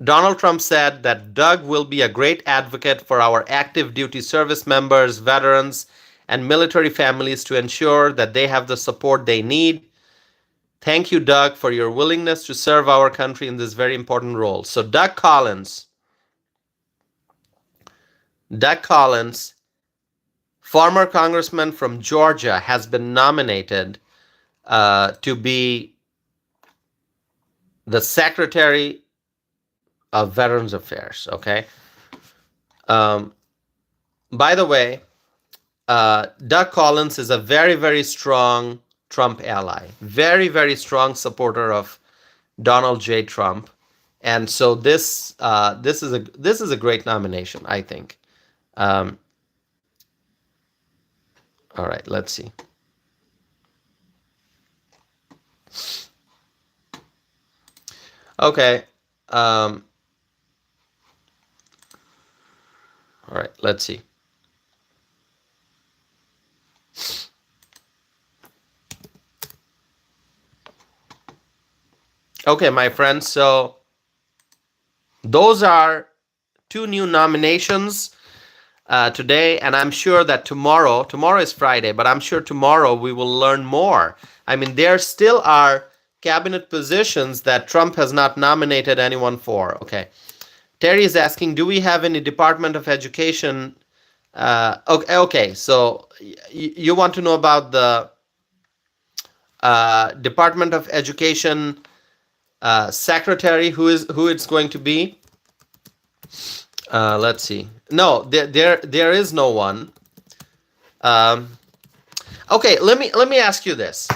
Donald Trump said that Doug will be a great advocate for our active duty service members, veterans, and military families to ensure that they have the support they need. Thank you, Doug, for your willingness to serve our country in this very important role. So Doug Collins, former congressman from Georgia, has been nominated to be the Secretary of Veterans Affairs, okay? By the way, Doug Collins is a very, very strong Trump ally, very, very strong supporter of Donald J. Trump, and so this is a great nomination, I think. All right, let's see. Okay. All right, let's see. Okay, my friends, so those are two new nominations today, and I'm sure that tomorrow is Friday, but I'm sure tomorrow we will learn more. I mean, there still are cabinet positions that Trump has not nominated anyone for. Okay. Terry is asking, do we have any Department of Education Okay. So you want to know about the Department of Education secretary, who it's going to be? Let's see. No, there is no one. Um, okay, let me ask you this.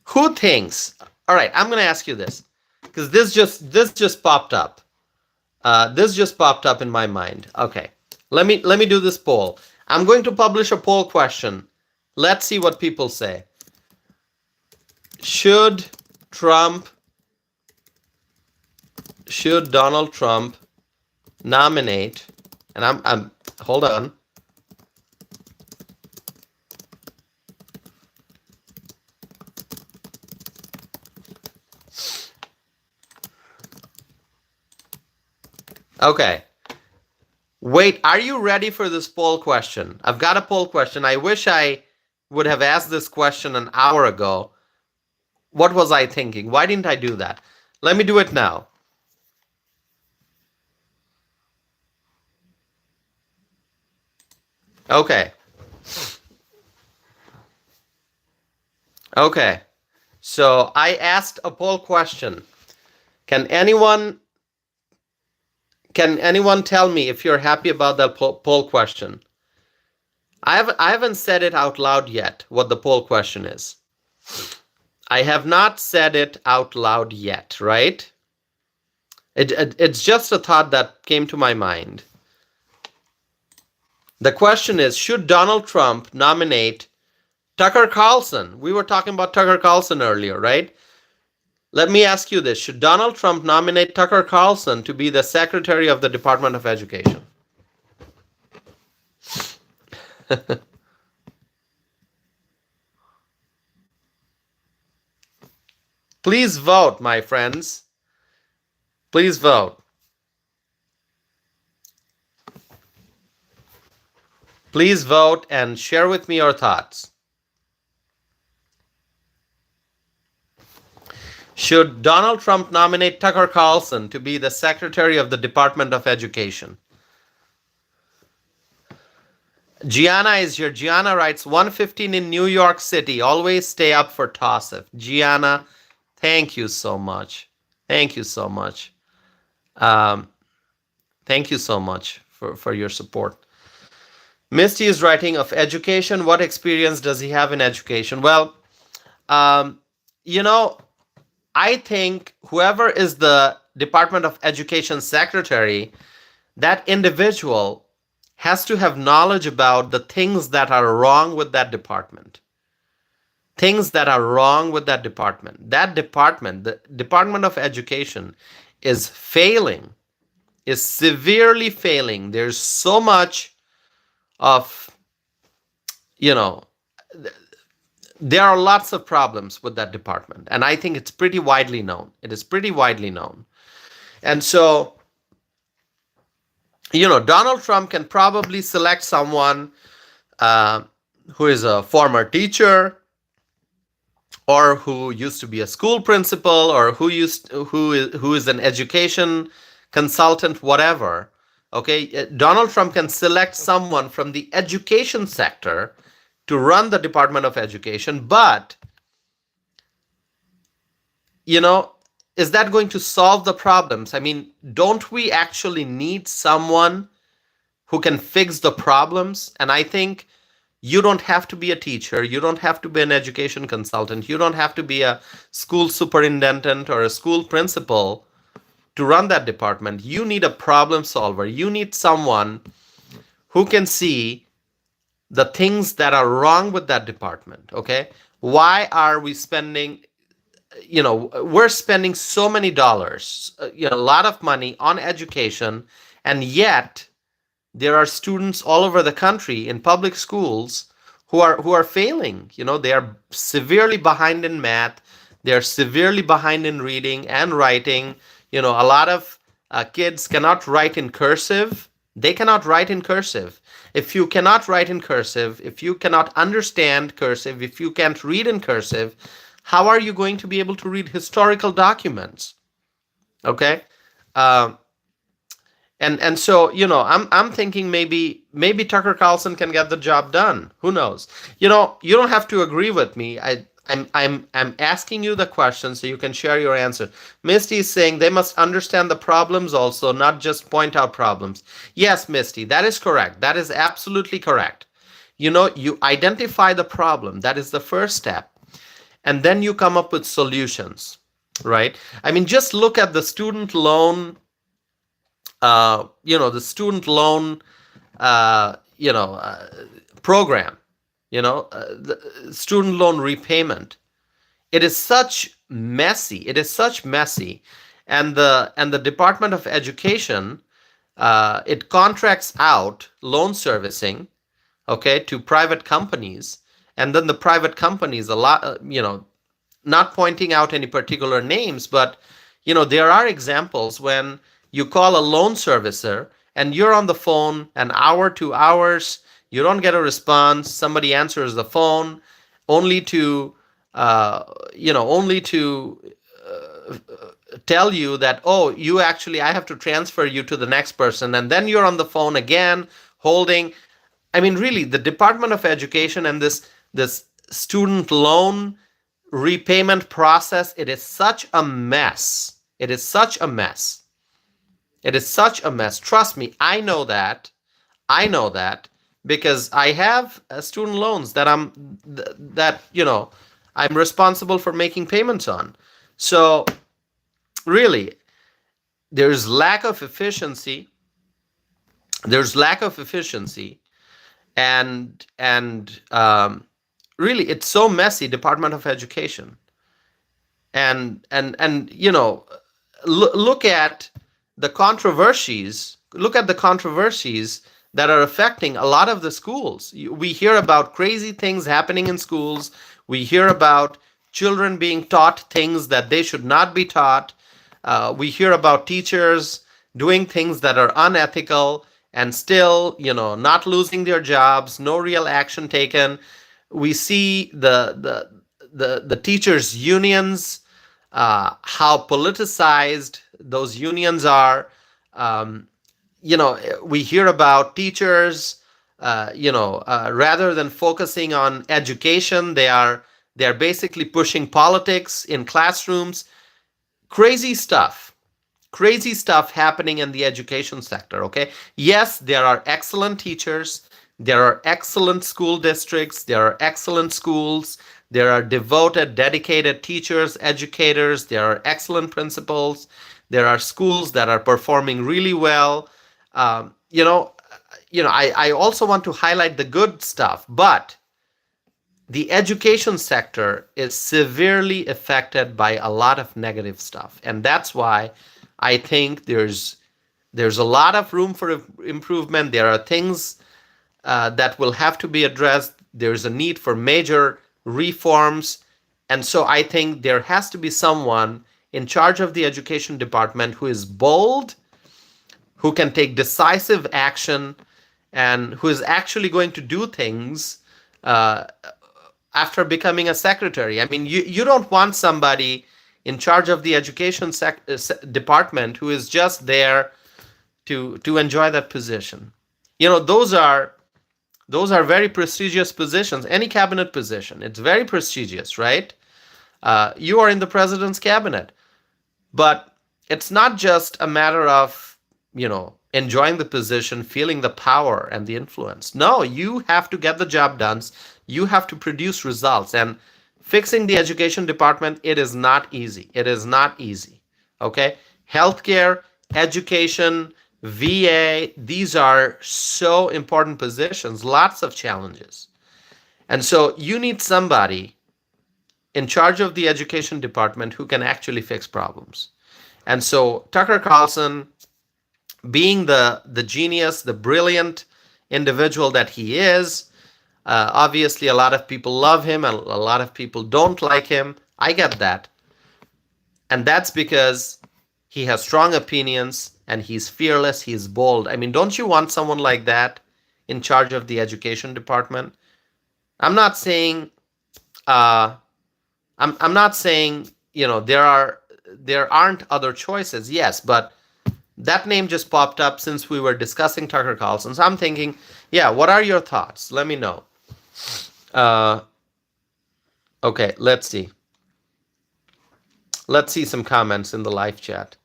Who thinks? All right, I'm going to ask you this because this just popped up. This just popped up in my mind. Okay, let me do this poll. I'm going to publish a poll question. Let's see what people say. Should Trump, should Donald Trump nominate? And I'm hold on. Okay. Wait, are you ready for this poll question? I've got a poll question. I wish I would have asked this question an hour ago. What was I thinking? Why didn't I do that? Let me do it now. Okay. Okay. So I asked a poll question. Can anyone tell me if you're happy about that poll question? I haven't said it out loud yet, what the poll question is. I have not said it out loud yet, right? It's just a thought that came to my mind. The question is, should Donald Trump nominate Tucker Carlson? We were talking about Tucker Carlson earlier, right? Let me ask you this. Should Donald Trump nominate Tucker Carlson to be the Secretary of the Department of Education? Please vote, my friends. Please vote. Please vote and share with me your thoughts. Should Donald Trump nominate Tucker Carlson to be the Secretary of the Department of Education? Gianna is here. Gianna writes 1:15 in New York City. Always stay up for TOSIF. Gianna, thank you so much. Thank you so much. Um, Thank you so much for your support. Misty is writing of education. What experience does he have in education? Well, um, you know, I think whoever is the Department of Education secretary, that individual has to have knowledge about the things that are wrong with that department. Things that are wrong with that department. That department, the Department of Education, is failing, is severely failing. There's so much of, you know, there are lots of problems with that department. And I think it's pretty widely known. It is pretty widely known. And so, Donald Trump can probably select someone who is a former teacher, or who used to be a school principal, or who is an education consultant, whatever. Okay, Donald Trump can select someone from the education sector to run the Department of Education, but is that going to solve the problems? I mean, don't we actually need someone who can fix the problems? And I think you don't have to be a teacher. You don't have to be an education consultant. You don't have to be a school superintendent or a school principal to run that department. You need a problem solver. You need someone who can see the things that are wrong with that department. Okay? Why are we spending, we're spending so many dollars, a lot of money on education, and yet there are students all over the country in public schools who are failing. They are severely behind in math. They are severely behind in reading and writing. A lot of kids cannot write in cursive. They cannot write in cursive. If you cannot write in cursive, if you cannot understand cursive, if you can't read in cursive, how are you going to be able to read historical documents? Okay? And so, I'm thinking maybe Tucker Carlson can get the job done. Who knows? You don't have to agree with me. I'm asking you the question so you can share your answer. Misty is saying they must understand the problems also, not just point out problems. Yes, Misty, that is correct. That is absolutely correct. You identify the problem. That is the first step. And then you come up with solutions, right? I mean, just look at the student loan, the student loan, uh, you know, uh, program, the student loan repayment. It is such messy. It is such messy, and the Department of Education, it contracts out loan servicing, okay, to private companies, and then the private companies, a lot, not pointing out any particular names, but there are examples when you call a loan servicer and you're on the phone an hour, 2 hours, you don't get a response. Somebody answers the phone, only to only to tell you that, oh, I have to transfer you to the next person, and then you're on the phone again, holding. I mean, really, the Department of Education and this student loan repayment process, it is such a mess. It is such a mess. It is such a mess. Trust me, I know that. I know that because I have student loans that I'm responsible for making payments on. So really, there's lack of efficiency. There's lack of efficiency, and really, it's so messy. Department of Education, and look at the controversies. Look at the controversies that are affecting a lot of the schools. We hear about crazy things happening in schools. We hear about children being taught things that they should not be taught. We hear about teachers doing things that are unethical and still, not losing their jobs, no real action taken. We see the teachers' unions, how politicized those unions are. Um, we hear about teachers, rather than focusing on education, they're basically pushing politics in classrooms. Crazy stuff. Crazy stuff happening in the education sector, okay? Yes, there are excellent teachers, there are excellent school districts, there are excellent schools, there are devoted, dedicated teachers, educators, there are excellent principals, there are schools that are performing really well. Um, you know, I also want to highlight the good stuff, but the education sector is severely affected by a lot of negative stuff, and that's why I think there's a lot of room for improvement. There are things that will have to be addressed. There's a need for major reforms, and so I think there has to be someone in charge of the education department who is bold, who can take decisive action, and who is actually going to do things uh, after becoming a secretary. I mean, you don't want somebody in charge of the education department who is just there to enjoy that position. Those are very prestigious positions. Any cabinet position, it's very prestigious, right? You are in the president's cabinet, but it's not just a matter of enjoying the position, feeling the power and the influence. No, you have to get the job done. You have to produce results. And fixing the education department, it is not easy. It is not easy. Okay? Healthcare, education, VA, these are so important positions, lots of challenges. And so you need somebody in charge of the education department who can actually fix problems. And so Tucker Carlson, being the genius, the brilliant individual that he is, obviously a lot of people love him and a lot of people don't like him. I get that. And that's because he has strong opinions and he's fearless, he's bold. I mean, don't you want someone like that in charge of the education department? I'm not saying I'm not saying there aren't other choices. Yes, but That name just popped up since we were discussing Tucker Carlson. So I'm thinking, yeah, what are your thoughts? Let me know. Uh, okay, let's see. Let's see some comments in the live chat.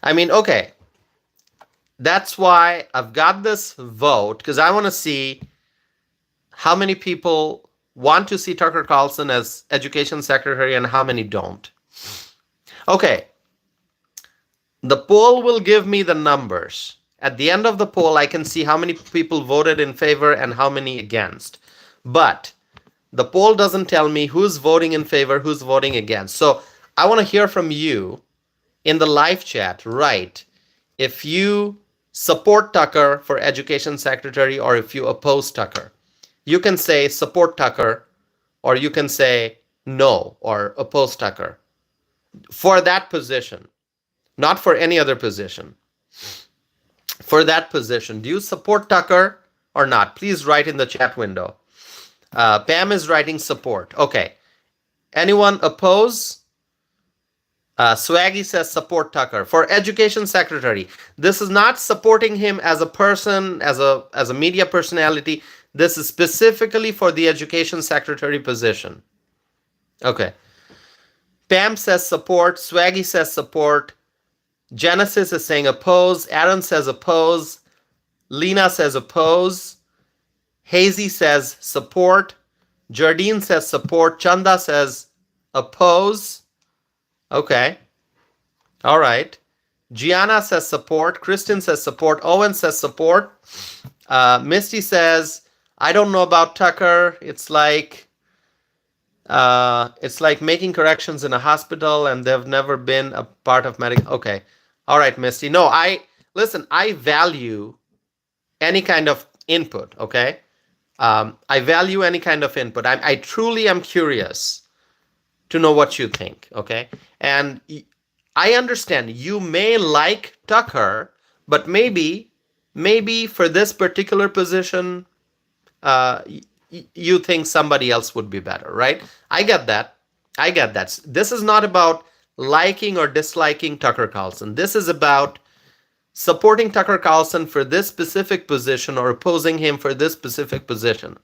I mean, okay. That's why I've got this vote, because I want to see how many people want to see Tucker Carlson as education secretary and how many don't. Okay. The poll will give me the numbers. At the end of the poll, I can see how many people voted in favor and how many against. But the poll doesn't tell me who's voting in favor, who's voting against. So I want to hear from you in the live chat, right? If you support Tucker for education secretary or if you oppose Tucker. You can say support Tucker or you can say no or oppose Tucker for that position, not for any other position. For that position, do you support Tucker or not? Please write in the chat window. Pam is writing support. Okay. Anyone oppose? Swaggy says support Tucker for education secretary. This is not supporting him as a person, as a media personality. This is specifically for the education secretary position. Okay. Pam says support. Swaggy says support. Genesis is saying oppose. Aaron says oppose. Lena says oppose. Hazy says support. Jardine says support. Chanda says oppose. Okay. All right. Gianna says support. Kristen says support. Owen says support. Misty says, I don't know about Tucker. It's like making corrections in a hospital and they've never been a part of medical. Okay. All right, Misty. No, I value any kind of input. Okay. I value any kind of input. I truly am curious to know what you think. Okay. And I understand you may like Tucker, but maybe for this particular position, you think somebody else would be better, right? I get that. This is not about liking or disliking Tucker Carlson. This is about supporting Tucker Carlson for this specific position or opposing him for this specific position.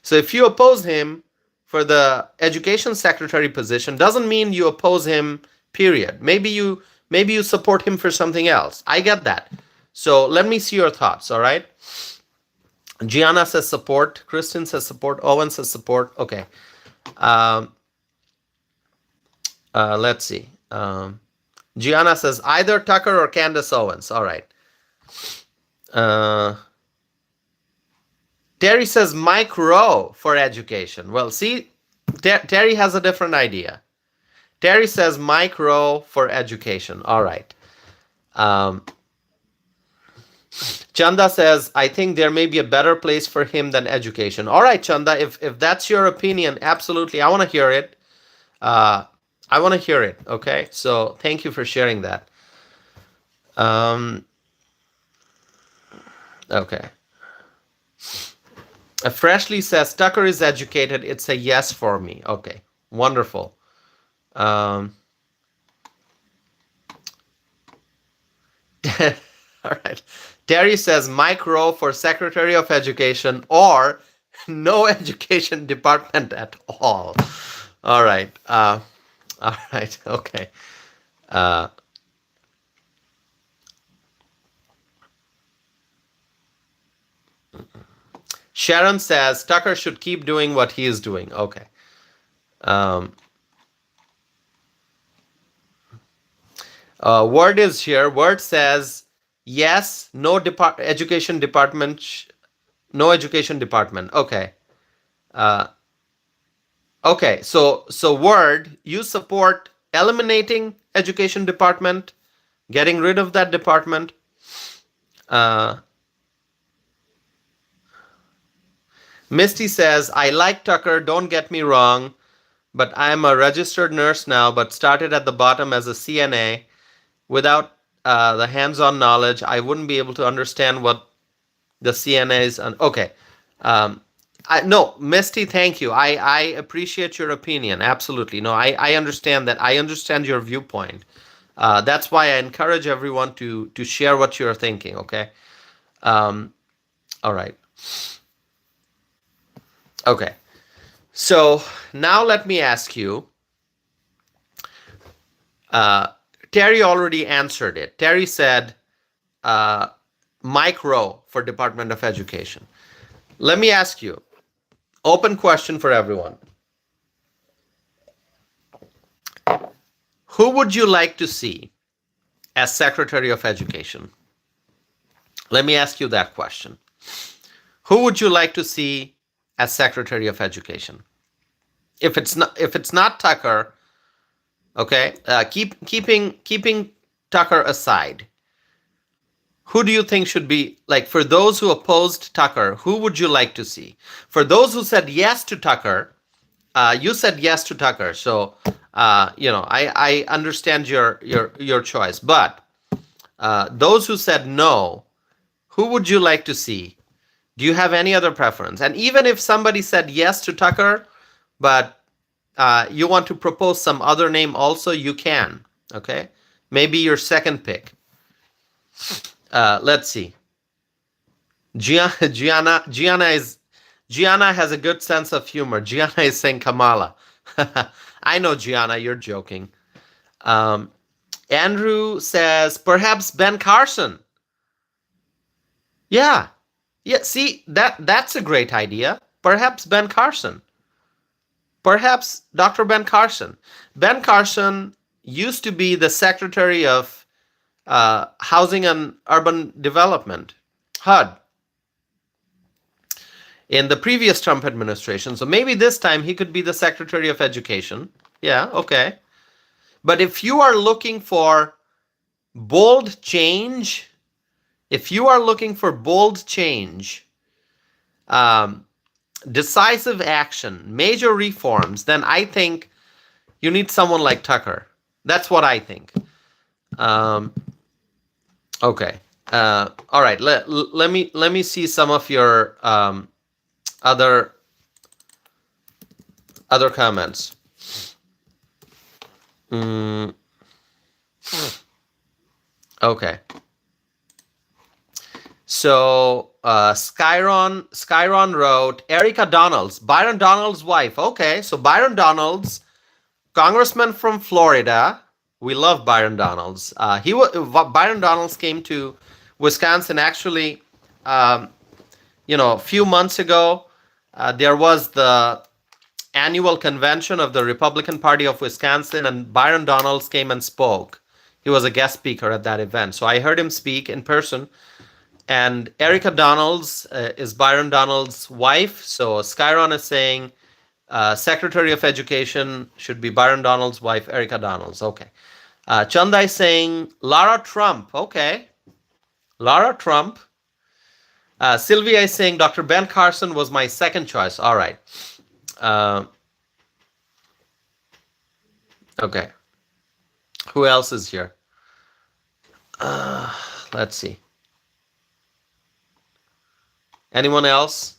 So if you oppose him for the education secretary position, doesn't mean you oppose him, period. Maybe you support him for something else. I get that. So let me see your thoughts, all right? Gianna says support. Kristen says support. Owen says support. Okay. Let's see. Gianna says either Tucker or Candace Owens. All right. Terry says Mike Rowe for education. Well, see, Terry has a different idea. Terry says Mike Rowe for education. All right. Chanda says, I think there may be a better place for him than education. All right, Chanda, if that's your opinion, absolutely. I want to hear it. Okay, so thank you for sharing that. Okay. Freshly says, Tucker is educated. It's a yes for me. Okay, wonderful. All right. Terry says Mike Rowe for Secretary of Education or no education department at all. All right. All right. Okay. Sharon says Tucker should keep doing what he is doing. Okay. Word is here. Word says yes, no education department, no education department. Okay. Okay. So Word, you support eliminating education department, getting rid of that department. Misty says, I like Tucker, don't get me wrong, but I'm a registered nurse now, but started at the bottom as a CNA without the hands-on knowledge. I wouldn't be able to understand what the CNAs and okay. Um, no, Misty, thank you. I appreciate your opinion. Absolutely. No, I understand that. I understand your viewpoint. That's why I encourage everyone to share what you're thinking. Okay. Um, all right. Okay. So now let me ask you. Uh, Terry already answered it. Terry said uh, Mike Rowe for Department of Education. Let me ask you. Open question for everyone. Who would you like to see as Secretary of Education? Let me ask you that question. Who would you like to see as Secretary of Education? If it's not Tucker, okay, keeping Tucker aside. Who do you think should be like for those who opposed Tucker? Who would you like to see? For those who said yes to Tucker, you said yes to Tucker, so I understand your choice. But those who said no, who would you like to see? Do you have any other preference? And even if somebody said yes to Tucker, but you want to propose some other name also, you can. Okay, maybe your second pick. Let's see. Gianna has a good sense of humor. Gianna is saying Kamala. I know, Gianna, you're joking. Um, Andrew says perhaps Ben Carson. Yeah, yeah. See, that's a great idea. Perhaps Ben Carson. Perhaps Dr. Ben Carson. Ben Carson used to be the Secretary of Housing and Urban Development, HUD, in the previous Trump administration. So maybe this time he could be the Secretary of Education. Yeah, okay. But if you are looking for bold change, um, decisive action, major reforms, then I think you need someone like Tucker. That's what I think. Um, okay. All right. Let me see some of your other comments. Okay. So Skyron wrote Erica Donalds, Byron Donalds' wife. Okay, so Byron Donalds, congressman from Florida. We love Byron Donalds. Byron Donalds came to Wisconsin actually. A few months ago, there was the annual convention of the Republican Party of Wisconsin, and Byron Donalds came and spoke. He was a guest speaker at that event, so I heard him speak in person. And Erica Donalds is Byron Donalds' wife. So Skyron is saying Secretary of Education should be Byron Donalds' wife, Erica Donalds. Okay. Chanda is saying Lara Trump. Okay. Lara Trump. Sylvia is saying Dr. Ben Carson was my second choice. All right. Okay. Who else is here? Let's see. Anyone else?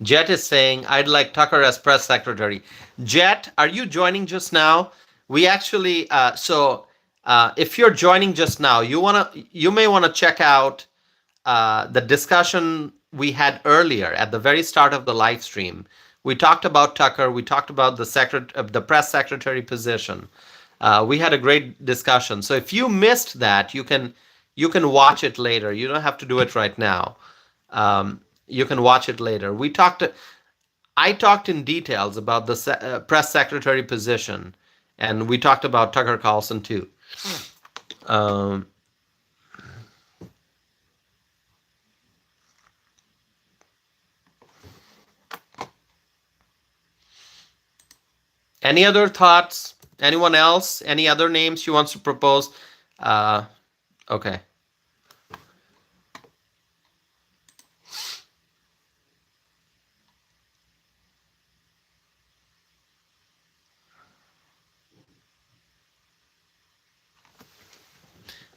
Jet is saying, I'd like Tucker as press secretary. Jet, are you joining just now? We actually, if you're joining just now, you may want to check out the discussion we had earlier at the very start of the live stream. We talked about Tucker. We talked about the press secretary position. We had a great discussion. So if you missed that, you can watch it later. You don't have to do it right now. You can watch it later. I talked in details about the press secretary position, and we talked about Tucker Carlson too. Any other thoughts? Anyone else? Any other names you want to propose? Okay.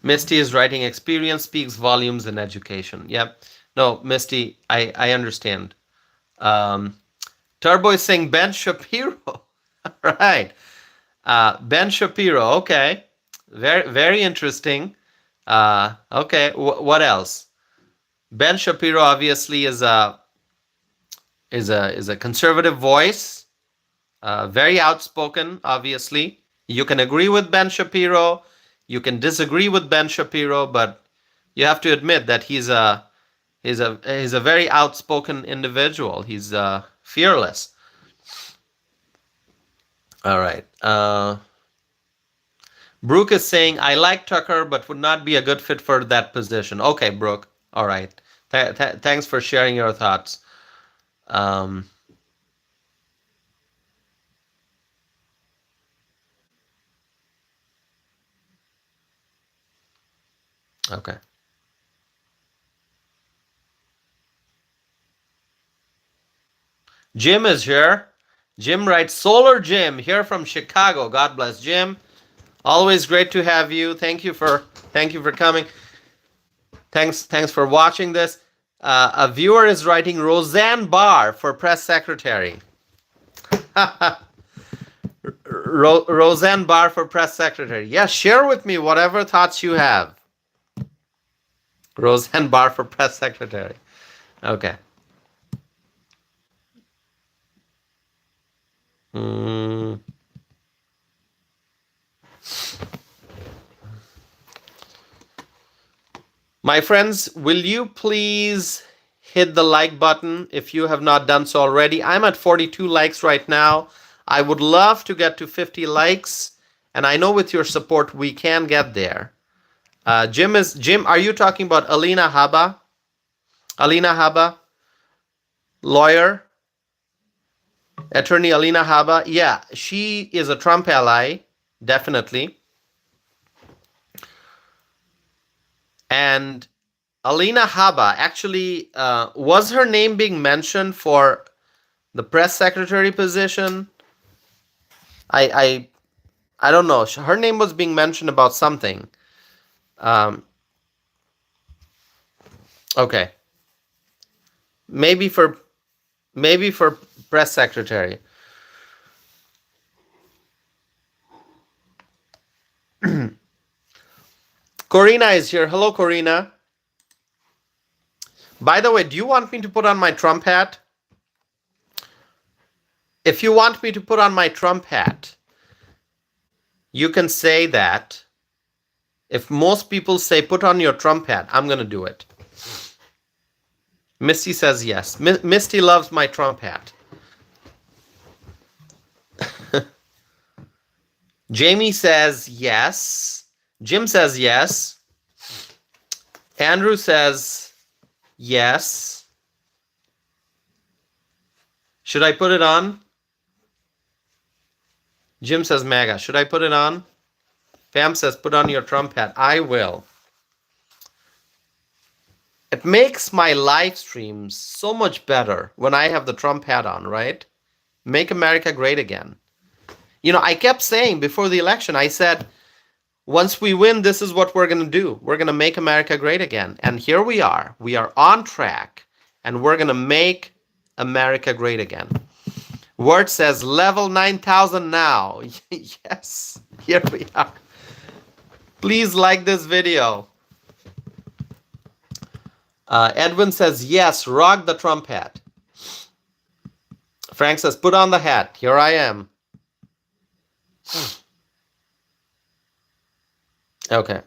Misty is writing experience speaks volumes in education. Yep. No, Misty, I understand. Um, Turbo is saying Ben Shapiro. All right. Ben Shapiro. Okay. Very interesting. Okay. What else? Ben Shapiro obviously is a conservative voice. Very outspoken. Obviously, you can agree with Ben Shapiro. You can disagree with Ben Shapiro, but you have to admit that he's a very outspoken individual. He's fearless. All right. Brooke is saying, I like Tucker, but would not be a good fit for that position. Okay, Brooke. All right. Thanks for sharing your thoughts. Um, okay. Jim is here. Jim writes, Solar Jim here from Chicago. God bless Jim. Always great to have you. Thank you for coming. Thanks for watching this. A viewer is writing Roseanne Barr for press secretary. Roseanne Barr for press secretary. Yes, share with me whatever thoughts you have. Roseanne Barr for press secretary. Okay. Mm. My friends, will you please hit the like button if you have not done so already? I'm at 42 likes right now. I would love to get to 50 likes, and I know with your support we can get there. Jim, are you talking about Alina Habba? Alina Habba, lawyer, attorney Alina Habba. Yeah, she is a Trump ally, definitely. And Alina Habba, actually, was her name being mentioned for the press secretary position? I I don't know. Her name was being mentioned about something. Um, okay, maybe for press secretary. Corina is here. Hello, Corina. By the way, do you want me to put on my Trump hat? If you want me to put on my Trump hat, you can say that. If most people say put on your Trump hat, I'm going to do it. Misty says yes. Misty loves my Trump hat. Jamie says yes. Jim says yes. Andrew says yes. Should I put it on? Jim says MAGA. Should I put it on? Pam says put on your Trump hat. I will. It makes my live streams so much better when I have the Trump hat on, right? Make America great again. You know, I kept saying before the election, I said, once we win, this is what we're going to do. We're going to make America great again. And here we are. We are on track. And we're going to make America great again. Word says level 9,000 now. Yes, here we are. Please like this video. Edwin says, yes, rock the Trump hat. Frank says, put on the hat. Here I am. Okay.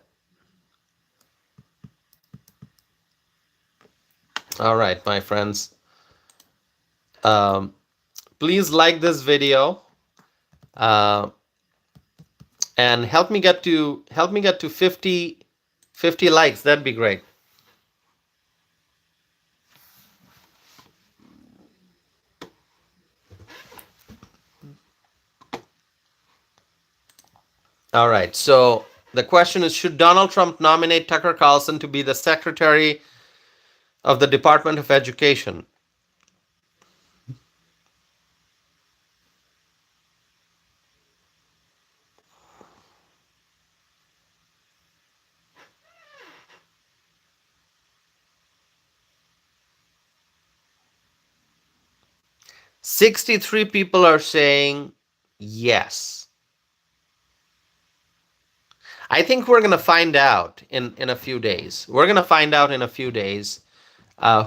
All right, my friends. Please like this video. And help me get to 50 likes. That'd be great. All right. So the question is, should Donald Trump nominate Tucker Carlson to be the Secretary of the Department of Education? 63 people are saying yes. I think we're going to find out in a few days. We're going to find out in a few days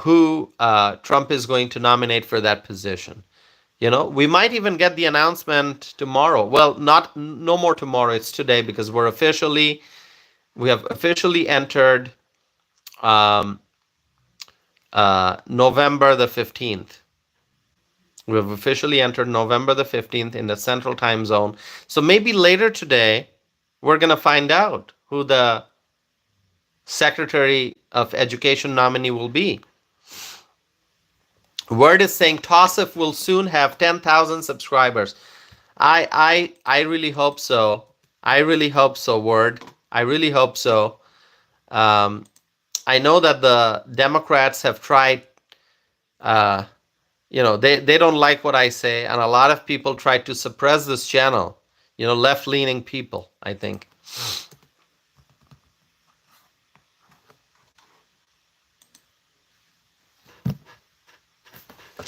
who Trump is going to nominate for that position. We might even get the announcement tomorrow. Well, no more tomorrow. It's today because we have officially entered um, November the 15th. We have officially entered November the 15th in the Central Time Zone. So maybe later today, we're going to find out who the Secretary of Education nominee will be. Word is saying Tosif will soon have 10,000 subscribers. I really hope so. I really hope so, Word. I really hope so. I know that the Democrats have tried, they don't like what I say, and a lot of people try to suppress this channel. Left-leaning people, I think.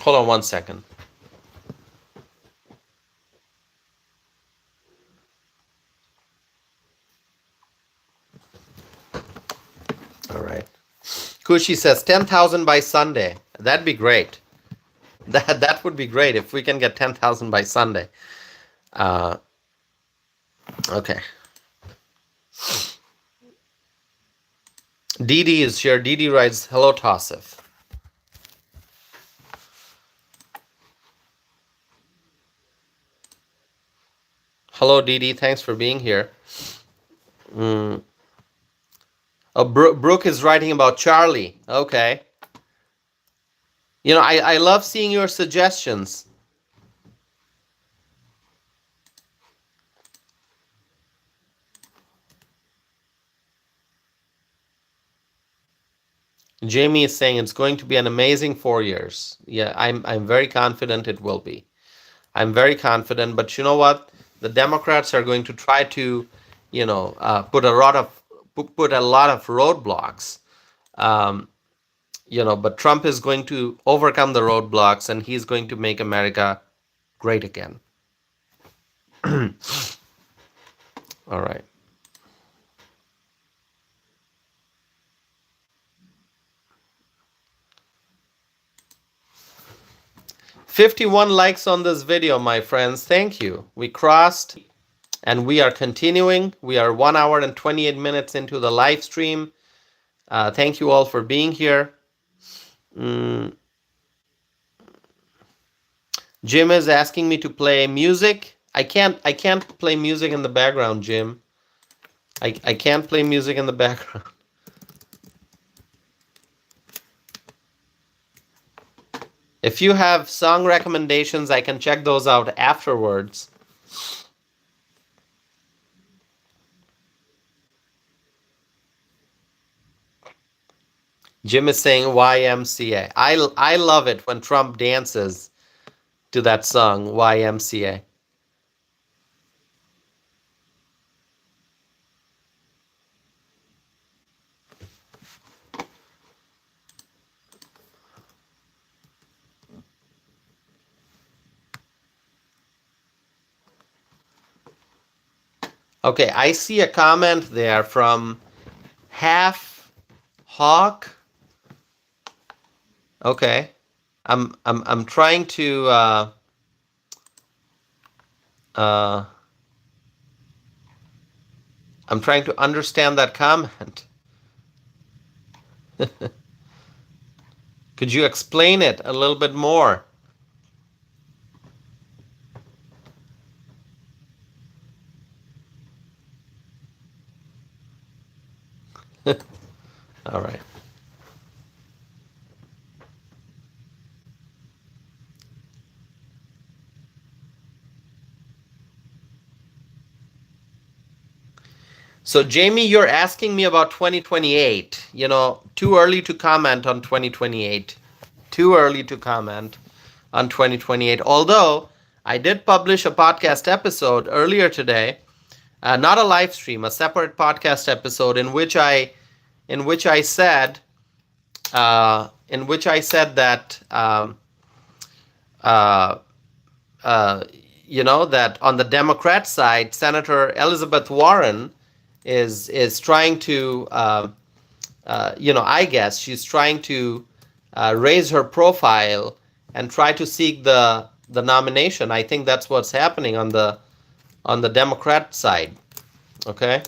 Hold on one second. All right. Kushi says 10,000 by Sunday. That'd be great. That would be great if we can get 10,000 by Sunday. Okay. Didi is here. Didi writes, hello, Tosif. Hello, Didi. Thanks for being here. Oh, Brooke is writing about Charlie. Okay. I love seeing your suggestions. Jamie is saying it's going to be an amazing 4 years. Yeah, I'm very confident it will be. I'm very confident, but you know what? The Democrats are going to try to, put a lot of roadblocks. But Trump is going to overcome the roadblocks, and he's going to make America great again. All right. "51 likes on this video, my friends. Thank you. We crossed, and we are continuing. We are 1 hour and 28 minutes into the live stream. Thank you all for being here. Jim is asking me to play music. I can't play music in the background, Jim. I can't play music in the background. If you have song recommendations, I can check those out afterwards. Jim is saying YMCA. I love it when Trump dances to that song, YMCA. Okay, I see a comment there from Half Hawk. Okay, I'm trying to I'm trying to understand that comment. Could you explain it a little bit more? All right. So Jamie, you're asking me about 2028. Too early to comment on 2028. Too early to comment on 2028. Although I did publish a podcast episode earlier today, not a live stream, a separate podcast episode in which I said that uh, uh, that on the Democrat side, Senator Elizabeth Warren is trying to, I guess she's trying to raise her profile and try to seek the nomination. I think that's what's happening on the Democrat side. Okay.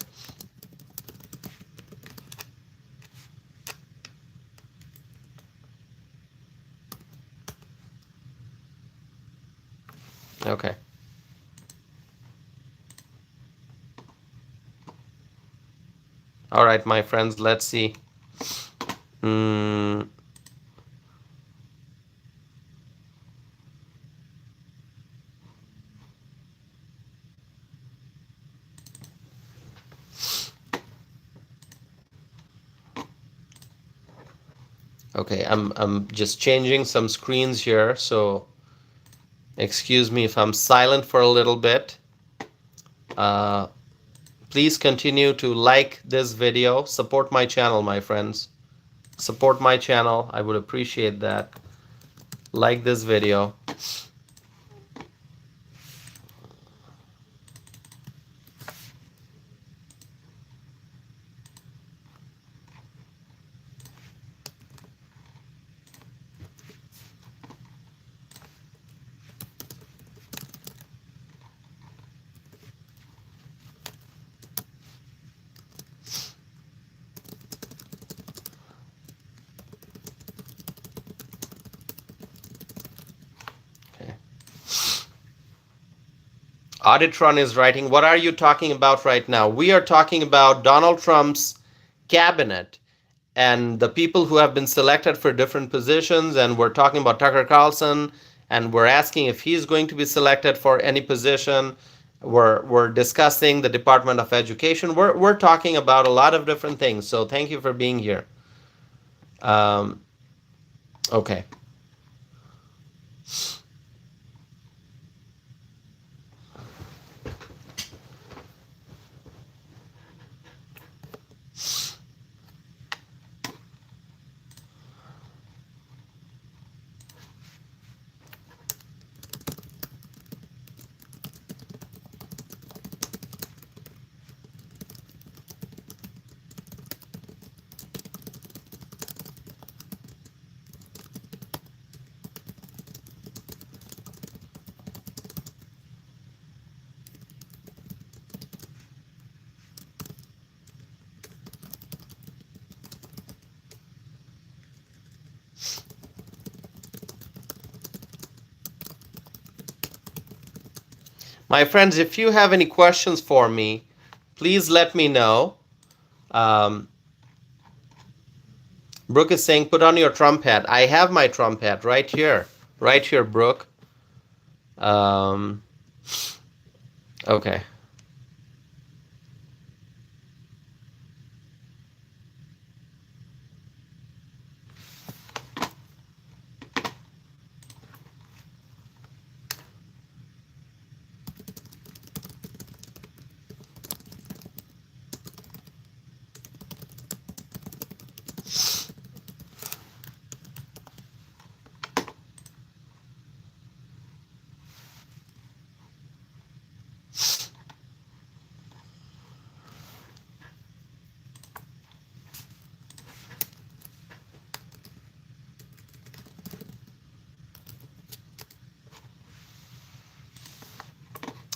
Okay. All right, my friends. Let's see. Hmm. Okay, I'm just changing some screens here, so excuse me if I'm silent for a little bit. Uh, Please continue to like this video. Support my channel, my friends. Support my channel. I would appreciate that. Like this video. Okay. Auditron is writing, what are you talking about right now? We are talking about Donald Trump's cabinet and the people who have been selected for different positions, and we're talking about Tucker Carlson, and we're asking if he's going to be selected for any position. We're discussing the Department of Education. We're talking about a lot of different things. So thank you for being here. Okay. My friends, if you have any questions for me, please let me know. Um, Brooke is saying, put on your Trump hat. I have my Trump hat right here. Right here, Brooke. Okay.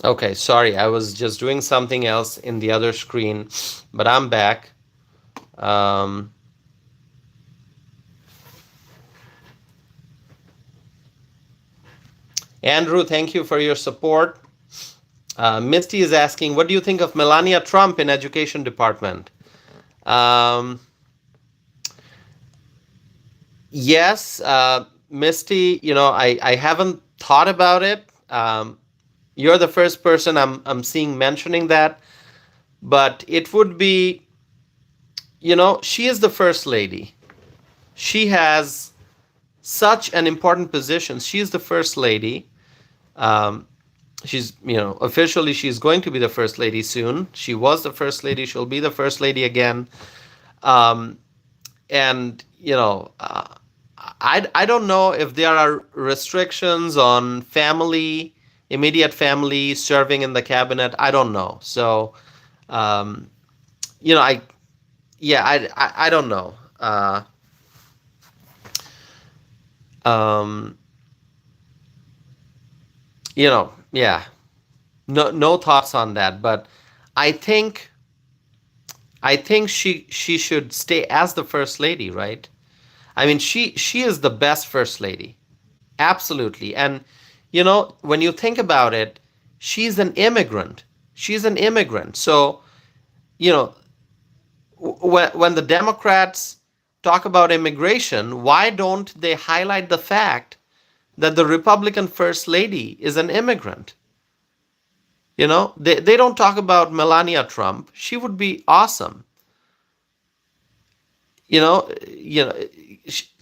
Okay, sorry, I was just doing something else in the other screen, but I'm back. Andrew, thank you for your support. Misty is asking, what do you think of Melania Trump in Education Department? Yes, Misty, I haven't thought about it. You're the first person I'm seeing mentioning that, but it would be, she is the first lady. She has such an important position. She is the first lady. She's, officially she's going to be the first lady soon. She was the first lady. She'll be the first lady again. And, I don't know if there are restrictions on family, immediate family serving in the cabinet. I don't know. So, um, I yeah, I don't know. Um, yeah, no thoughts on that. But I think she should stay as the first lady, right? I mean, she is the best first lady. Absolutely. And when you think about it, she's an immigrant. She's an immigrant. So, you know, when the Democrats talk about immigration, why don't they highlight the fact that the Republican first lady is an immigrant? They don't talk about Melania Trump. She would be awesome.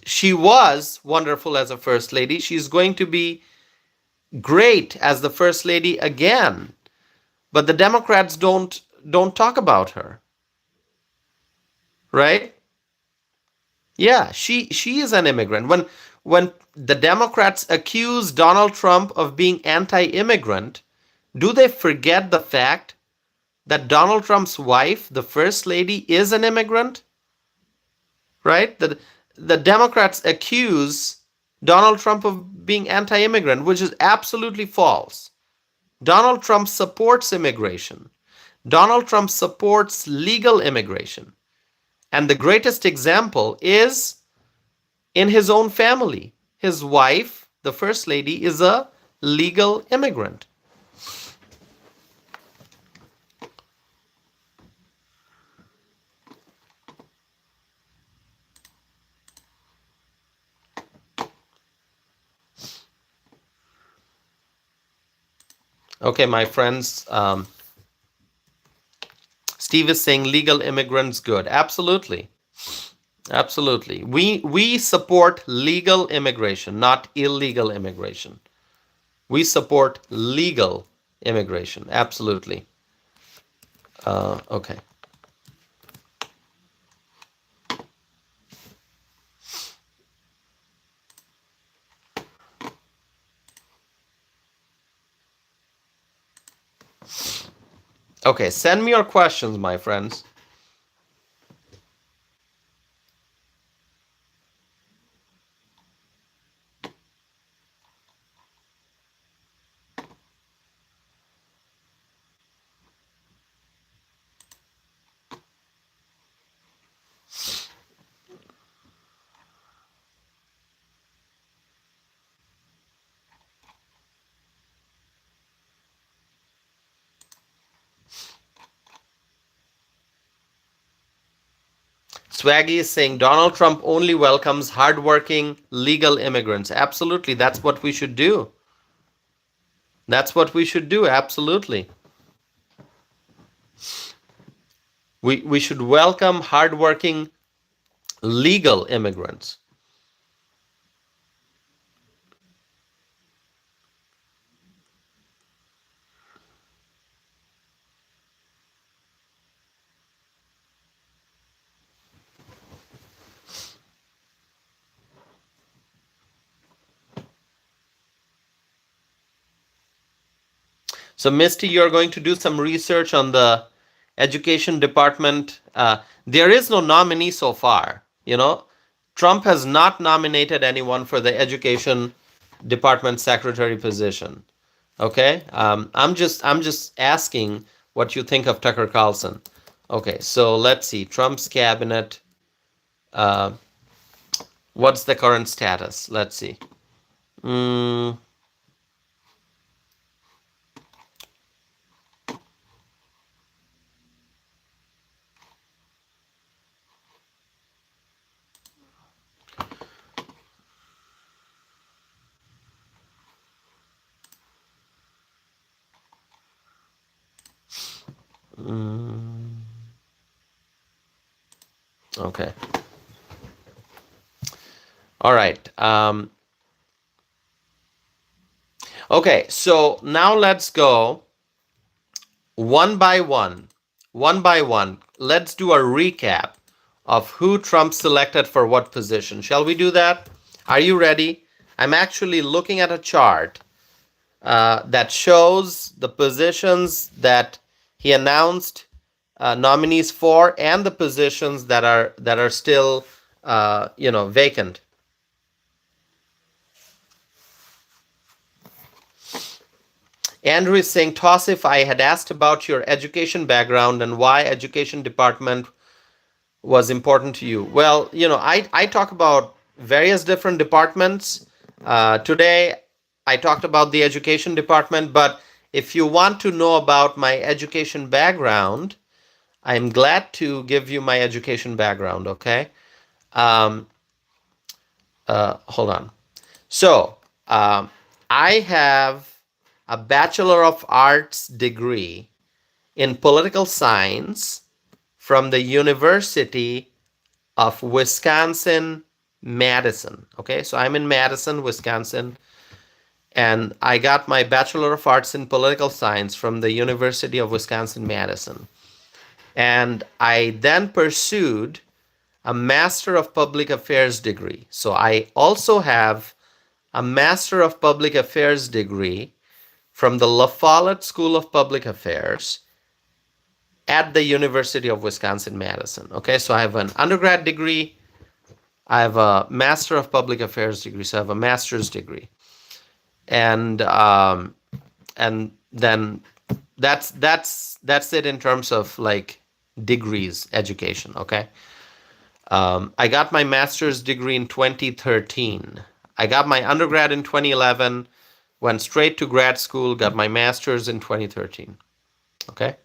She was wonderful as a first lady. She's going to be great as the first lady again. But the Democrats don't talk about her, right? Yeah, she is an immigrant. When the Democrats accuse Donald Trump of being anti-immigrant, do they forget the fact that Donald Trump's wife, the first lady, is an immigrant? Right? The Democrats accuse Donald Trump of being anti-immigrant, which is absolutely false. Donald Trump supports immigration. Donald Trump supports legal immigration. And the greatest example is in his own family. His wife, the first lady, is a legal immigrant. Okay, my friends, Steve is saying legal immigrants good. Absolutely. Absolutely. We support legal immigration, not illegal immigration. We support legal immigration. Absolutely. Okay. Okay, send me your questions, my friends. Swaggy is saying Donald Trump only welcomes hardworking legal immigrants. Absolutely, that's what we should do. That's what we should do. Absolutely. We should welcome hardworking legal immigrants. So, Misty, you're going to do some research on the education department. There is no nominee so far. Trump has not nominated anyone for the education department secretary position. Okay, I'm just asking what you think of Tucker Carlson. Okay, so let's see. Trump's cabinet. Uh, what's the current status? Let's see. Mm, okay. All right. Okay, so now let's go one by one. One by one. Let's do a recap of who Trump selected for what position. Shall we do that? Are you ready? I'm actually looking at a chart that shows the positions that he announced nominees for and the positions that are still vacant. Andrew is saying, Tosif, I had asked about your education background and why education department was important to you. Well, I talk about various different departments. Today, I talked about the education department, but if you want to know about my education background, I'm glad to give you my education background, okay? Um, Hold on. So, I have a Bachelor of Arts degree in political science from the University of Wisconsin, Madison. Okay, so I'm in Madison, Wisconsin, and I got my Bachelor of Arts in Political Science from the University of Wisconsin, Madison. And I then pursued a Master of Public Affairs degree. So I also have a Master of Public Affairs degree from the La Follette School of Public Affairs at the University of Wisconsin-Madison. Okay, so I have an undergrad degree, I have a Master of Public Affairs degree, so I have a master's degree, and then that's it in terms of like degrees, education. Okay, I got my master's degree in 2013. I got my undergrad in 2011, went straight to grad school, got my master's in 2013. Okay,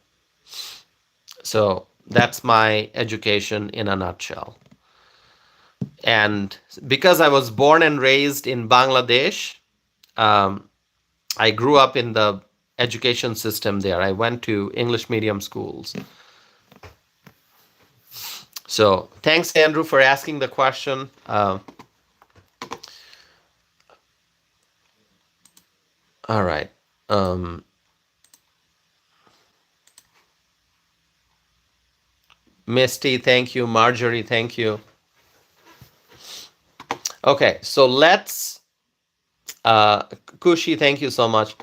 so that's my education in a nutshell. And because I was born and raised in Bangladesh, I grew up in the education system there. I went to English medium schools. So thanks, Andrew, for asking the question. All right. Misty, thank you. Marjorie, thank you. Okay, so let's, Kushi, thank you so much.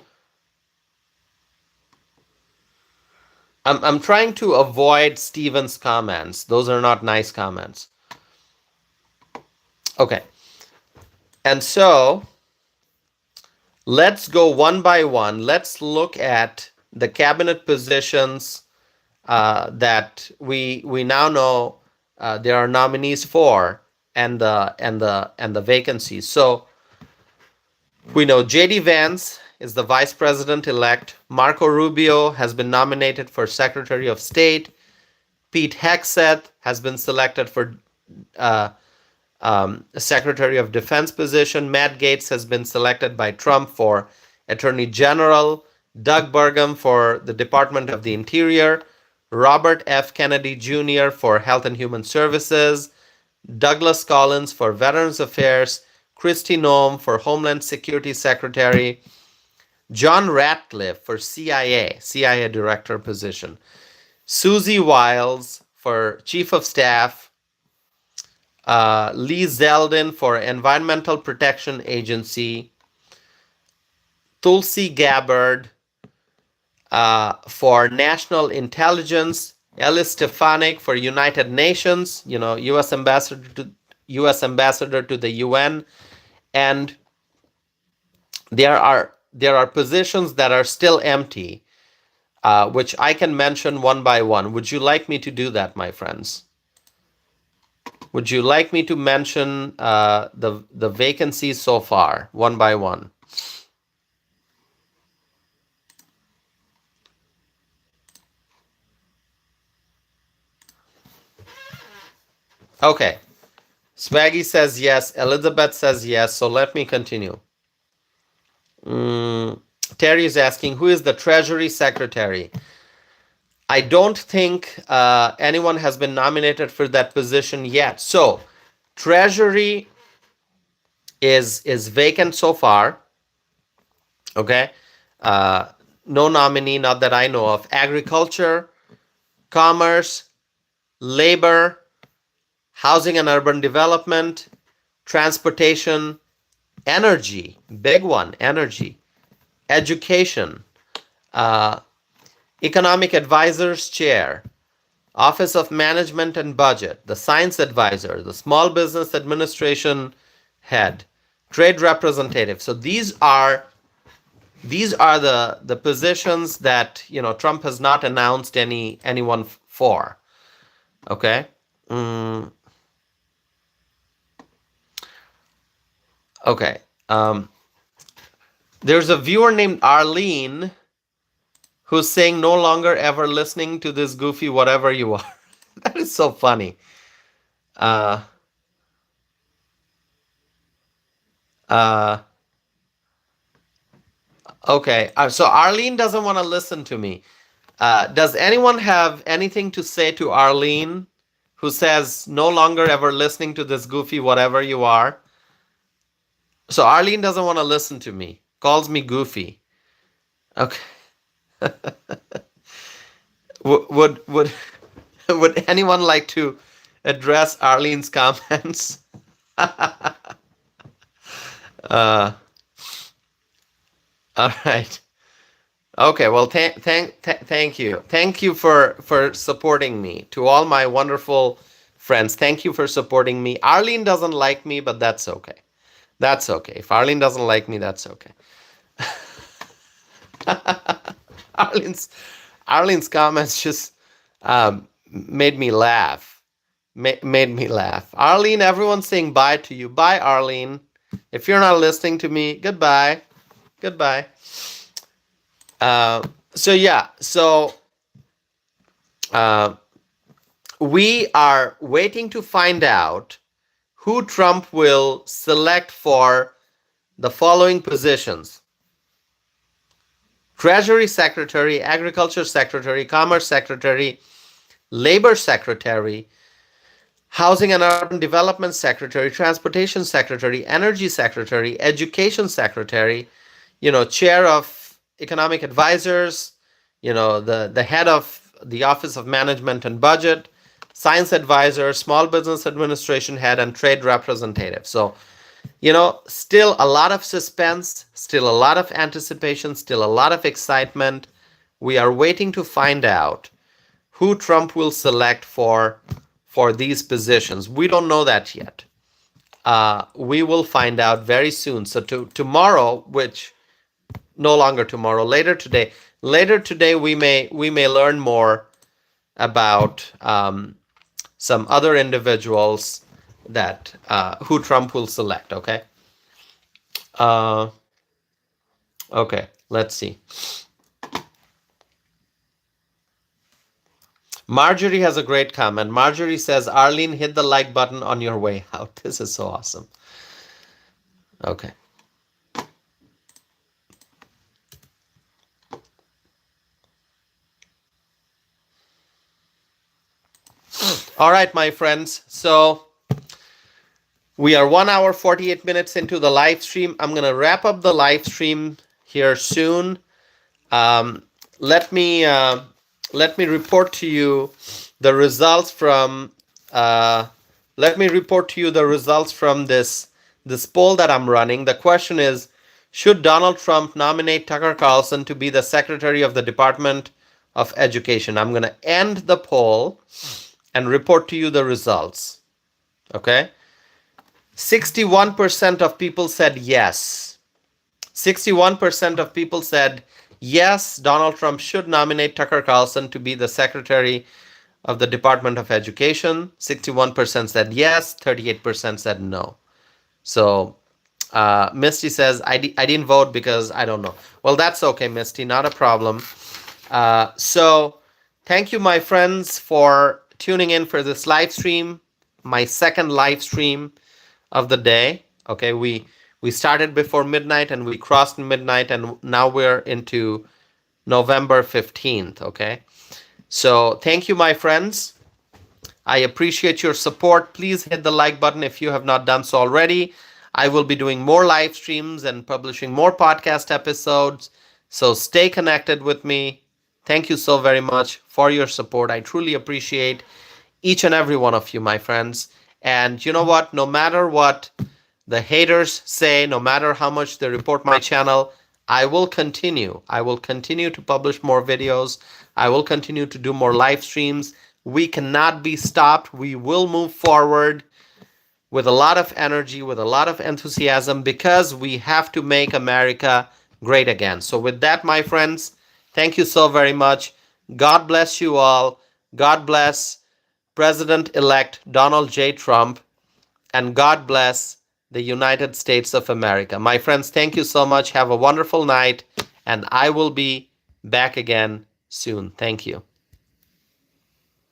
I'm trying to avoid Steven's comments. Those are not nice comments. Okay. And so let's go one by one. Let's look at the cabinet positions that we now know there are nominees for and the vacancies. So we know J.D. Vance is the vice president-elect. Marco Rubio has been nominated for Secretary of State. Pete Hegseth has been selected for Secretary of Defense position. Matt Gaetz has been selected by Trump for Attorney General. Doug Burgum for the Department of the Interior. Robert F. Kennedy Jr. for Health and Human Services. Douglas Collins for Veterans Affairs. Kristi Noem for Homeland Security Secretary. John Ratcliffe for CIA Director position. Susie Wiles for Chief of Staff. Lee Zeldin for Environmental Protection Agency. Tulsi Gabbard for National Intelligence. Ellis Stefanik for United Nations, U.S. Ambassador to the UN, and there are positions that are still empty, which I can mention one by one. Would you like me to do that, my friends? Would you like me to mention the vacancies so far, one by one? Okay. Swaggy says yes. Elizabeth says yes. So let me continue. Terry is asking, who is the Treasury Secretary? I don't think anyone has been nominated for that position yet. So Treasury is vacant so far. Okay. No nominee, not that I know of. Agriculture, Commerce, Labor, Housing and Urban Development, transportation, energy, big one, energy, education, uh, economic advisors chair, office of management and budget, the science advisor, the small business administration head, trade representative. So these are the positions that Trump has not announced anyone for. Okay. Okay. There's a viewer named Arlene who's saying no longer ever listening to this goofy whatever you are. That is so funny. Uh, uh, okay. So Arlene doesn't want to listen to me. Does anyone have anything to say to Arlene, who says no longer ever listening to this goofy whatever you are? So Arlene doesn't want to listen to me. Calls me goofy. Okay. would would anyone like to address Arlene's comments? All right. Okay. Well, thank you. Thank you for supporting me. To all my wonderful friends, thank you for supporting me. Arlene doesn't like me, but that's okay. That's okay. If Arlene doesn't like me, that's okay. Arlene's comments just made me laugh. Made me laugh. Arlene, everyone's saying bye to you. Bye, Arlene. If you're not listening to me, goodbye. Goodbye. So we are waiting to find out who Trump will select for the following positions: Treasury Secretary, Agriculture Secretary, Commerce Secretary, Labor Secretary, Housing and Urban Development Secretary, Transportation Secretary, Energy Secretary, Education Secretary, Chair of Economic Advisors, the head of the Office of Management and Budget, Science Advisor, Small Business Administration Head, and Trade Representative. So, still a lot of suspense, still a lot of anticipation, still a lot of excitement. We are waiting to find out who Trump will select for these positions. We don't know that yet. We will find out very soon. So tomorrow, which no longer tomorrow, later today, we may learn more about some other individuals that who Trump will select. Okay. Okay. Let's see. Marjorie has a great comment. Marjorie says, Arlene, hit the like button on your way out. This is so awesome. Okay. All right, my friends. So we are 1 hour, 48 minutes into the live stream. I'm going to wrap up the live stream here soon. Let me report to you the results from this poll that I'm running. The question is, should Donald Trump nominate Tucker Carlson to be the Secretary of the Department of Education? I'm going to end the poll and report to you the results. Okay? 61% of people said yes. 61% of people said yes, Donald Trump should nominate Tucker Carlson to be the Secretary of the Department of Education. 61% said yes, 38% said no. So Misty says, I didn't vote because I don't know. Well, that's okay, Misty, not a problem. So thank you, my friends, for tuning in for this live stream, my second live stream of the day. Okay, we started before midnight and we crossed midnight, and now we're into November 15th. Okay, so thank you, my friends. I appreciate your support. Please hit the like button if you have not done so already. I will be doing more live streams and publishing more podcast episodes, so stay connected with me. Thank you so very much for your support. I truly appreciate each and every one of you, my friends. And you know what? No matter what The haters say no matter how much they report my channel, I will continue. I will continue to publish more videos. I will continue to do more live streams. We cannot be stopped. We will move forward with a lot of energy, with a lot of enthusiasm, because we have to make America great again. So, with that, my friends, thank you so very much. God bless you all. God bless President elect Donald J. Trump, and God bless the United States of America. My friends, thank you so much. Have a wonderful night, and I will be back again soon. Thank you.